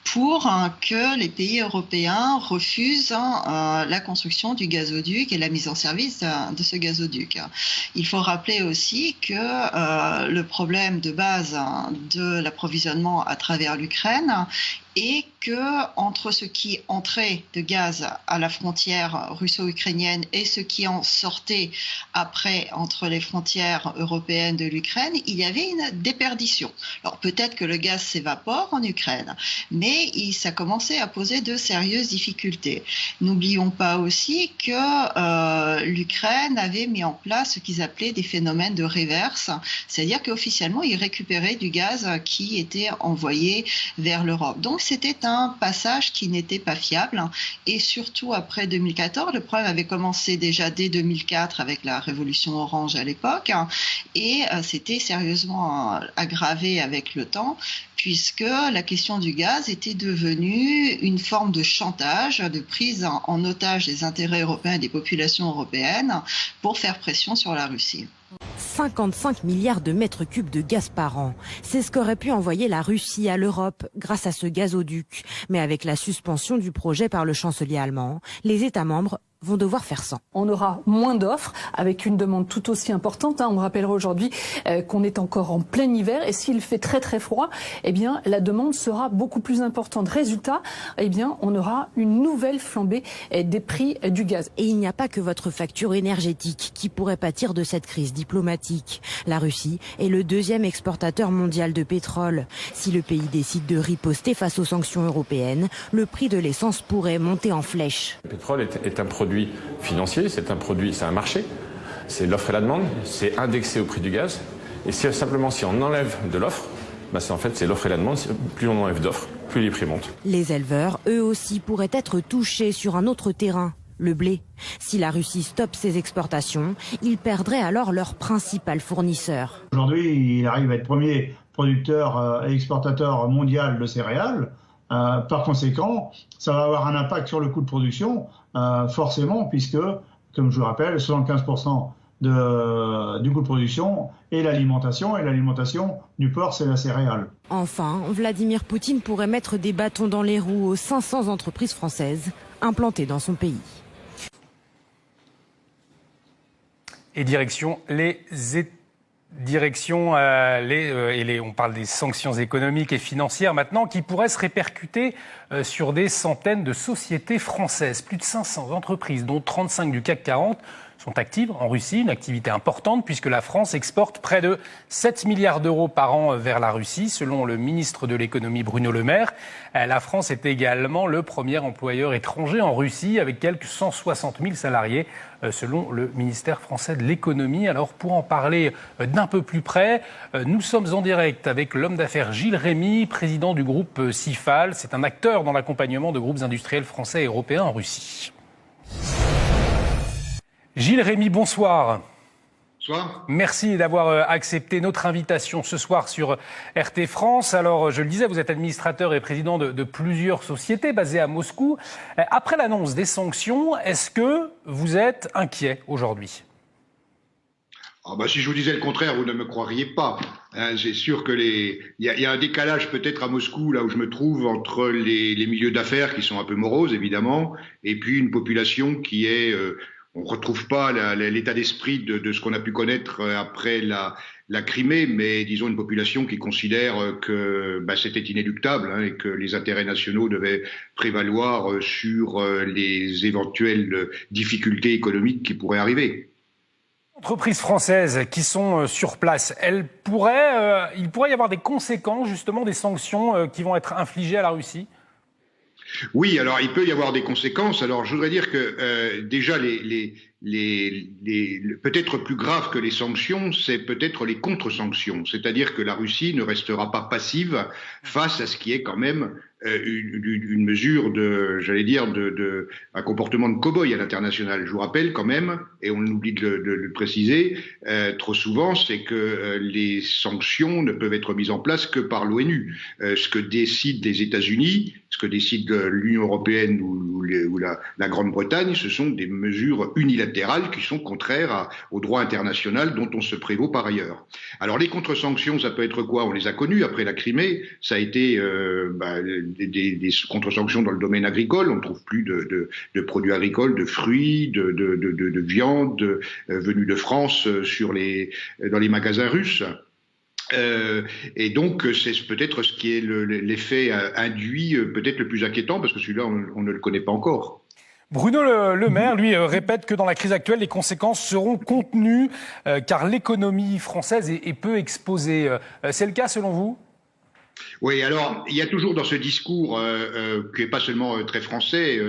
pour que les pays européens refusent la construction du gazoduc et la mise en service de ce gazoduc. Il faut rappeler aussi que le problème de base de l'approvisionnement à travers l'Ukraine est que entre ce qui entrait de gaz à la frontière russo-ukrainienne et ce qui en sortait après entre les frontières européennes de l'Ukraine, il y avait une déperdition. Alors peut-être que le gaz s'évapore en Ukraine, mais ça commençait à poser de sérieuses difficultés. N'oublions pas aussi que l'Ukraine avait mis en place ce qu'ils appelaient des phénomènes de réverse, c'est-à-dire qu'officiellement ils récupéraient du gaz qui était envoyé vers l'Europe. Donc c'était un passage qui n'était pas fiable, et surtout après 2014, le problème avait commencé déjà dès 2004 avec la révolution orange à l'époque, et c'était sérieusement aggravé avec le temps, puisque la question du gaz était devenue une forme de chantage, de prise en otage des intérêts européens et des populations européennes pour faire pression sur la Russie. 55 milliards de mètres cubes de gaz par an. C'est ce qu'aurait pu envoyer la Russie à l'Europe grâce à ce gazoduc. Mais avec la suspension du projet par le chancelier allemand, les États membres vont devoir faire sans. On aura moins d'offres avec une demande tout aussi importante. On rappellera aujourd'hui qu'on est encore en plein hiver, et s'il fait très très froid, eh bien la demande sera beaucoup plus importante. Résultat, eh bien on aura une nouvelle flambée des prix du gaz. Et il n'y a pas que votre facture énergétique qui pourrait pâtir de cette crise diplomatique. La Russie est le deuxième exportateur mondial de pétrole. Si le pays décide de riposter face aux sanctions européennes, le prix de l'essence pourrait monter en flèche. Le pétrole est un produit financier, c'est un marché, c'est l'offre et la demande, c'est indexé au prix du gaz, et si on enlève de l'offre, c'est l'offre et la demande, plus on enlève d'offres, plus les prix montent. Les éleveurs, eux aussi, pourraient être touchés sur un autre terrain, le blé. Si la Russie stoppe ses exportations, ils perdraient alors leur principal fournisseur. Aujourd'hui, il arrive à être premier producteur et exportateur mondial de céréales. Par conséquent, ça va avoir un impact sur le coût de production, forcément, puisque, comme je vous rappelle, 75% du coût de production est l'alimentation, et l'alimentation du porc, c'est la céréale. Enfin, Vladimir Poutine pourrait mettre des bâtons dans les roues aux 500 entreprises françaises implantées dans son pays. Et direction on parle des sanctions économiques et financières maintenant qui pourraient se répercuter sur des centaines de sociétés françaises. Plus de 500 entreprises, dont 35 du CAC 40, sont actives en Russie, une activité importante puisque la France exporte près de 7 milliards d'euros par an vers la Russie, selon le ministre de l'économie Bruno Le Maire. La France est également le premier employeur étranger en Russie avec quelques 160 000 salariés, selon le ministère français de l'économie. Alors pour en parler d'un peu plus près, nous sommes en direct avec l'homme d'affaires Gilles Rémy, président du groupe Cifal. C'est un acteur dans l'accompagnement de groupes industriels français et européens en Russie. Gilles Rémy, bonsoir. Bonsoir. Merci d'avoir accepté notre invitation ce soir sur RT France. Alors, je le disais, vous êtes administrateur et président de plusieurs sociétés basées à Moscou. Après l'annonce des sanctions, est-ce que vous êtes inquiet aujourd'hui ? Si je vous disais le contraire, vous ne me croiriez pas. C'est sûr que il y a un décalage peut-être à Moscou, là où je me trouve, entre les milieux d'affaires qui sont un peu moroses, évidemment, et puis une population qui est... on retrouve pas l'état d'esprit de ce qu'on a pu connaître après la Crimée, mais disons une population qui considère que c'était inéluctable, et que les intérêts nationaux devaient prévaloir sur les éventuelles difficultés économiques qui pourraient arriver. Entreprises françaises qui sont sur place, il pourrait y avoir des conséquences justement des sanctions qui vont être infligées à la Russie ? Oui, alors il peut y avoir des conséquences. Alors je voudrais dire que déjà peut-être plus grave que les sanctions, c'est peut-être les contre-sanctions. C'est-à-dire que la Russie ne restera pas passive face à ce qui est quand même une mesure un comportement de cow-boy à l'international. Je vous rappelle quand même, et on oublie de le préciser, trop souvent, c'est que les sanctions ne peuvent être mises en place que par l'ONU. Ce que décident les États-Unis, ce que décide l'Union européenne ou la Grande-Bretagne, ce sont des mesures unilatérales qui sont contraires au droit international dont on se prévaut par ailleurs. Alors les contre-sanctions, ça peut être quoi ? On les a connues après la Crimée. Ça a été des contre-sanctions dans le domaine agricole. On ne trouve plus de produits agricoles, de fruits, de viande venus de France dans les magasins russes. Et donc, c'est peut-être ce qui est l'effet induit peut-être le plus inquiétant, parce que celui-là, on ne le connaît pas encore. Bruno Le Maire, lui, répète que dans la crise actuelle, les conséquences seront contenues, car l'économie française est peu exposée. C'est le cas selon vous ? Oui, alors il y a toujours dans ce discours qui n'est pas seulement très français,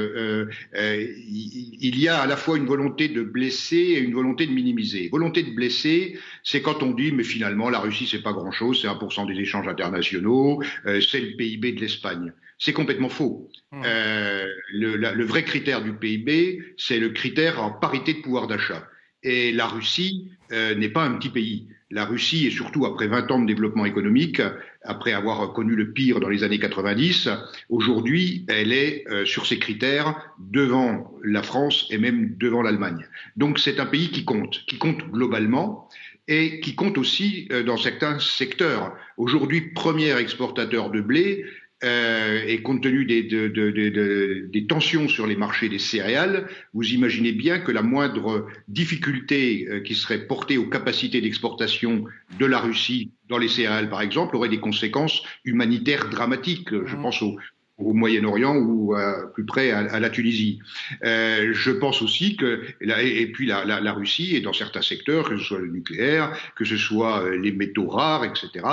il y a à la fois une volonté de blesser et une volonté de minimiser. Volonté de blesser, c'est quand on dit mais finalement la Russie c'est pas grand-chose, c'est 1% des échanges internationaux, c'est le PIB de l'Espagne. C'est complètement faux. Le vrai critère du PIB, c'est le critère en parité de pouvoir d'achat. Et la Russie n'est pas un petit pays. La Russie, et surtout après 20 ans de développement économique, après avoir connu le pire dans les années 90, aujourd'hui, elle est sur ces critères devant la France et même devant l'Allemagne. Donc c'est un pays qui compte globalement et qui compte aussi dans certains secteurs. Aujourd'hui, premier exportateur de blé, et compte tenu des tensions sur les marchés des céréales, vous imaginez bien que la moindre difficulté qui serait portée aux capacités d'exportation de la Russie dans les céréales, par exemple, aurait des conséquences humanitaires dramatiques. Je pense au Moyen-Orient ou plus près à la Tunisie. Je pense aussi que la Russie est dans certains secteurs, que ce soit le nucléaire, que ce soit les métaux rares, etc.,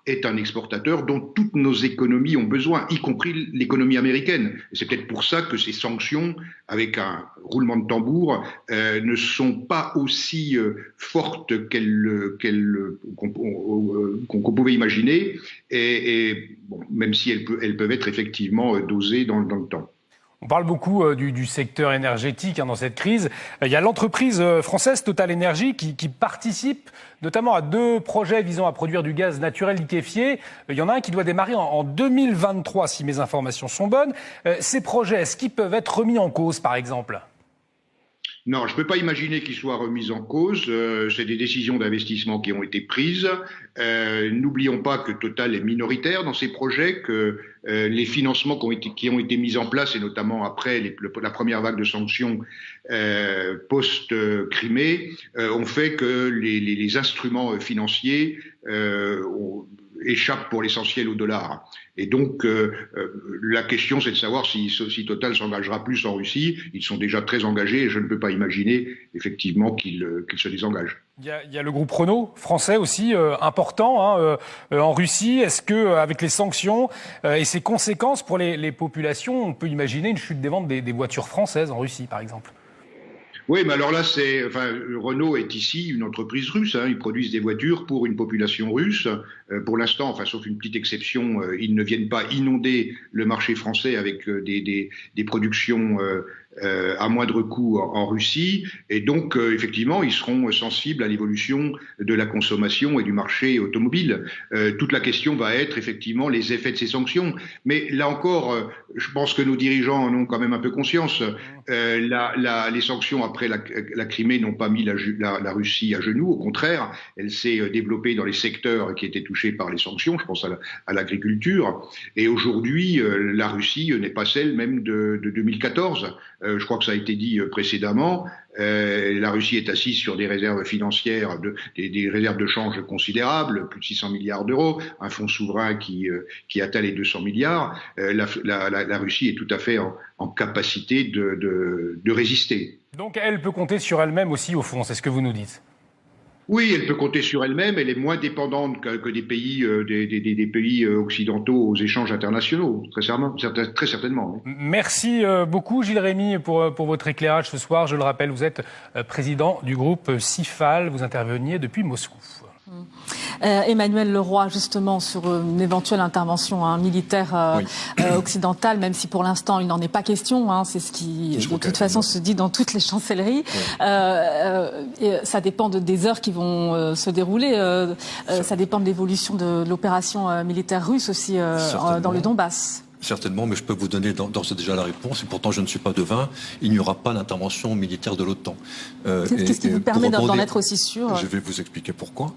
est un exportateur dont toutes nos économies ont besoin, y compris l'économie américaine. Et c'est peut-être pour ça que ces sanctions, avec un roulement de tambour, ne sont pas aussi fortes qu'on pouvait imaginer, et bon, même si elles peuvent être effectivement dosées dans le temps. On parle beaucoup du secteur énergétique dans cette crise. Il y a l'entreprise française Total Energy qui participe notamment à 2 projets visant à produire du gaz naturel liquéfié. Il y en a un qui doit démarrer en 2023, si mes informations sont bonnes. Ces projets, est-ce qu'ils peuvent être remis en cause, par exemple ? Non, je ne peux pas imaginer qu'ils soient remis en cause. C'est des décisions d'investissement qui ont été prises. N'oublions pas que Total est minoritaire dans ces projets, que les financements qui ont été mis en place, et notamment après la première vague de sanctions post-Crimée, ont fait que les instruments financiers échappent pour l'essentiel au dollar. Et donc, la question, c'est de savoir si Total s'engagera plus en Russie. Ils sont déjà très engagés et je ne peux pas imaginer, effectivement, qu'ils se désengagent. Il y a le groupe Renault, français aussi, important en Russie. Est-ce que, avec les sanctions et ses conséquences pour les populations, on peut imaginer une chute des ventes des voitures françaises en Russie, par exemple ? Oui, mais alors là, Renault est ici une entreprise russe. Ils produisent des voitures pour une population russe. Pour l'instant, sauf une petite exception, ils ne viennent pas inonder le marché français avec des productions à moindre coût en Russie. Et donc, effectivement, ils seront sensibles à l'évolution de la consommation et du marché automobile. Toute la question va être effectivement les effets de ces sanctions. Mais là encore, je pense que nos dirigeants en ont quand même un peu conscience. Les sanctions après la Crimée n'ont pas mis la Russie à genoux. Au contraire, elle s'est développée dans les secteurs qui étaient touchés par les sanctions. Je pense à l'agriculture. Et aujourd'hui, la Russie n'est pas celle même de 2014. Je crois que ça a été dit précédemment. La Russie est assise sur des réserves financières, des réserves de change considérables, plus de 600 milliards d'euros, un fonds souverain qui atteint les 200 milliards. La Russie est tout à fait en capacité de résister. Donc elle peut compter sur elle-même aussi, au fond, c'est ce que vous nous dites. Oui, elle peut compter sur elle-même. Elle est moins dépendante que des pays, des pays occidentaux aux échanges internationaux, très certainement. Oui. Merci beaucoup, Gilles Rémy, pour votre éclairage ce soir. Je le rappelle, vous êtes président du groupe CIFAL. Vous interveniez depuis Moscou. Emmanuel Leroy, justement, sur une éventuelle intervention militaire occidentale, même si pour l'instant il n'en est pas question, c'est ce qui de toute façon se dit dans toutes les chancelleries. Et ça dépend des heures qui vont se dérouler, ça dépend de l'évolution de l'opération militaire russe aussi dans le Donbass. Certainement, mais je peux vous donner d'ores et déjà la réponse, et pourtant je ne suis pas devin, il n'y aura pas d'intervention militaire de l'OTAN. Qu'est-ce qui vous permet d'en être aussi sûr? Je vais vous expliquer pourquoi.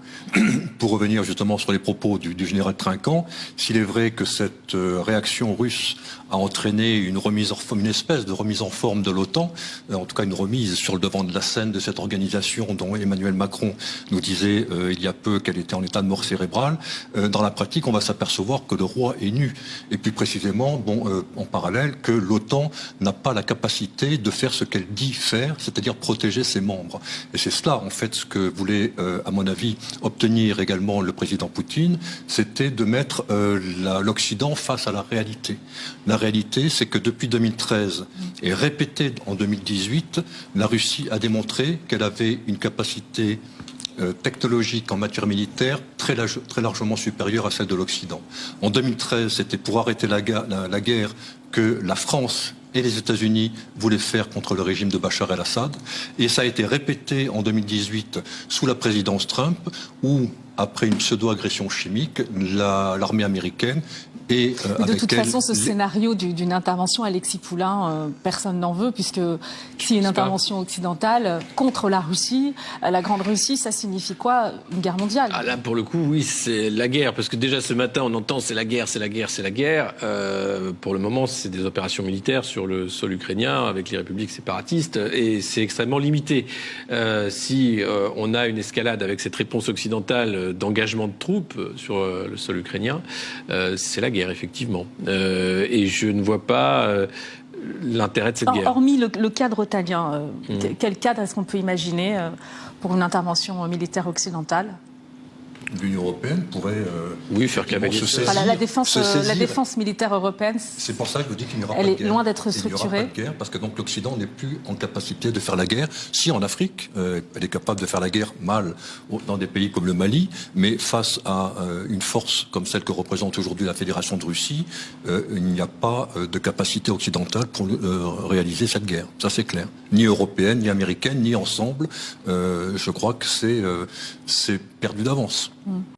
Pour revenir justement sur les propos du général Trinquant, s'il est vrai que cette réaction russe a entraîné une espèce de remise en forme de l'OTAN, en tout cas une remise sur le devant de la scène de cette organisation dont Emmanuel Macron nous disait il y a peu qu'elle était en état de mort cérébrale, dans la pratique on va s'apercevoir que le roi est nu. Et plus précisément, en parallèle, que l'OTAN n'a pas la capacité de faire ce qu'elle dit faire, c'est-à-dire protéger ses membres. Et c'est cela, en fait, ce que voulait, à mon avis, obtenir également le président Poutine, c'était de mettre l'Occident face à la réalité. La réalité, c'est que depuis 2013 et répété en 2018, la Russie a démontré qu'elle avait une capacité technologique en matière militaire très largement supérieure à celle de l'Occident. En 2013, c'était pour arrêter la guerre que la France et les États-Unis voulaient faire contre le régime de Bachar el-Assad. Et ça a été répété en 2018 sous la présidence Trump, où, après une pseudo-agression chimique, l'armée américaine et de toute façon, ce scénario d'une intervention, Alexis Poulain, personne n'en veut, puisque s'il y a une intervention occidentale contre la Russie, la Grande Russie, ça signifie quoi? Une guerre mondiale? Ah là, pour le coup, oui, c'est la guerre, parce que déjà ce matin, on entend c'est la guerre, c'est la guerre, c'est la guerre. Pour le moment, c'est des opérations militaires sur le sol ukrainien avec les républiques séparatistes, et c'est extrêmement limité. Si on a une escalade avec cette réponse occidentale d'engagement de troupes sur le sol ukrainien, c'est la guerre, effectivement. Et je ne vois pas l'intérêt de cette guerre. Hormis le cadre otanien, quel cadre est-ce qu'on peut imaginer pour une intervention militaire occidentale? L'Union européenne pourrait faire cavalier. La défense militaire européenne. C'est pour ça que je vous dis qu'il n'y aura pas de guerre. Elle est loin d'être structurée. Il n'y aura pas de guerre parce que donc l'Occident n'est plus en capacité de faire la guerre. Si en Afrique, elle est capable de faire la guerre mal dans des pays comme le Mali, mais face à une force comme celle que représente aujourd'hui la Fédération de Russie, il n'y a pas de capacité occidentale pour réaliser cette guerre. Ça c'est clair. Ni européenne, ni américaine, ni ensemble. Je crois que c'est perdu d'avance.